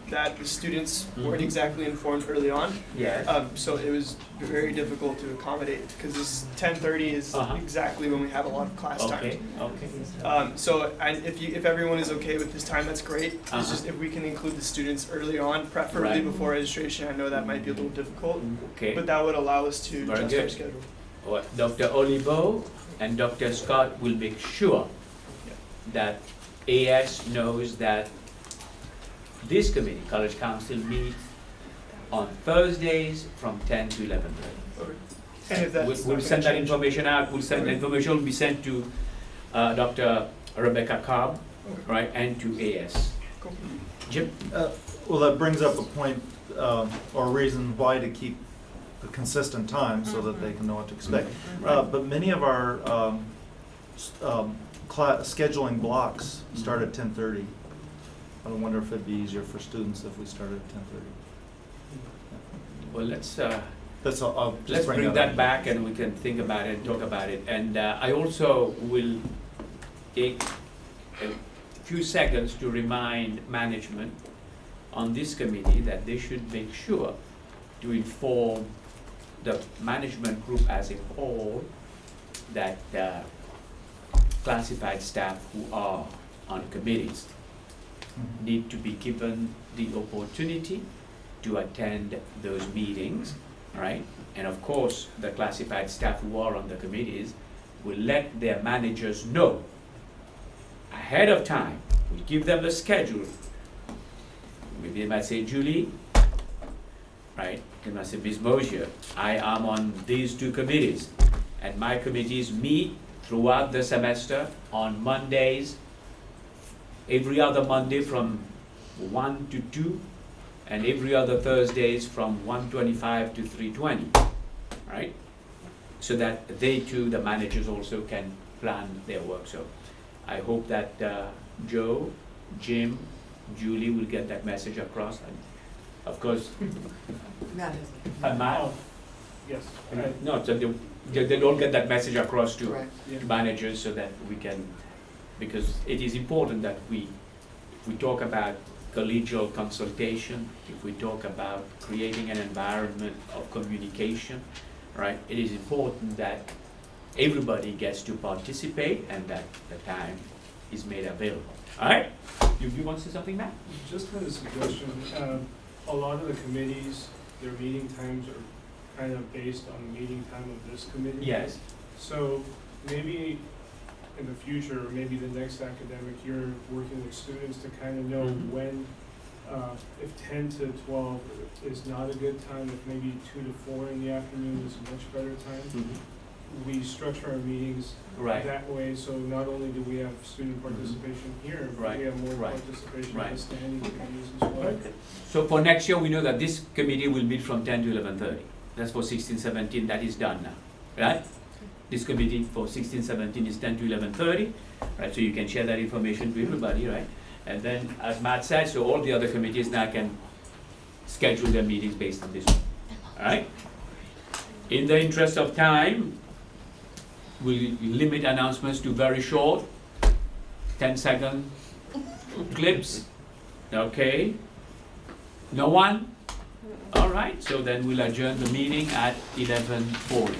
that the students weren't exactly informed early on. Yes. So it was very difficult to accommodate because this 10:30 is exactly when we have a lot of class time. Okay, okay. So if everyone is okay with this time, that's great. It's Uh-huh. just if we can include the students early on, preferably Right. before registration. I know that might be a little difficult, Okay. but that would allow us to Very adjust our good. schedule. Well, Dr. Olivo and Dr. Scott will make sure that AS knows that this committee, College Council, meets on Thursdays from 10 to 11:30. And if that's We'll not gonna send that change- information out, the information will be sent to Dr. Rebecca Cobb, right, and to AS. Cool. Jim? Well, that brings up a point, or a reason why to keep a consistent time so that they can know what to expect. Right. But many of our scheduling blocks start at 10:30. I wonder if it'd be easier for students if we started at 10:30. Well, let's I'll just let's bring up. that back and we can think about it and talk about it. And I also will take a few seconds to remind management on this committee that they should make sure to inform the management group as a whole that classified staff who are on committees need to be given the opportunity to attend those meetings, right? And of course, the classified staff who are on the committees will let their managers know ahead of time. We give them the schedule. Maybe they might say, Julie, right? They might say, Ms. Mosier, I am on these 2 committees, and my committees meet throughout the semester on Mondays, every other Monday from 1 to 2, and every other Thursdays from 1:25 to 3:20, right? So that they too, the managers also can plan their work. So I hope that Joe, Jim, Julie will get that message across. And of course, Matt. Yes. No, so they don't get that message across to Yeah. managers so that we can, because it is important that if we talk about collegial consultation, if we talk about creating an environment of communication, right, it is important that everybody gets to participate and that the time is made available. All right? You want to say something, Matt? Just had a suggestion. A lot of the committees, their meeting times are kind of based on the meeting time of this committee. Yes. So maybe in the future, or maybe the next academic year, working with students to kind of know when, if 10 to 12 is not a good time, if maybe 2 to 4 in the afternoon is a much better time. We structure our meetings Right. that way, so not only do we have student participation here, but we have more participation in the standing committees as well. So for next year, we know that this committee will meet from 10 to 11:30. That's for 16-17, that is done now, right? This committee for 16-17 is 10 to 11:30, right? So you can share that information to everybody, right? And then, as Matt said, so all the other committees now can schedule their meetings based on this one, all right? In the interest of time, we'll limit announcements to very short, 10-second clips, okay? No one? All right, so then we'll adjourn the meeting at 11:40.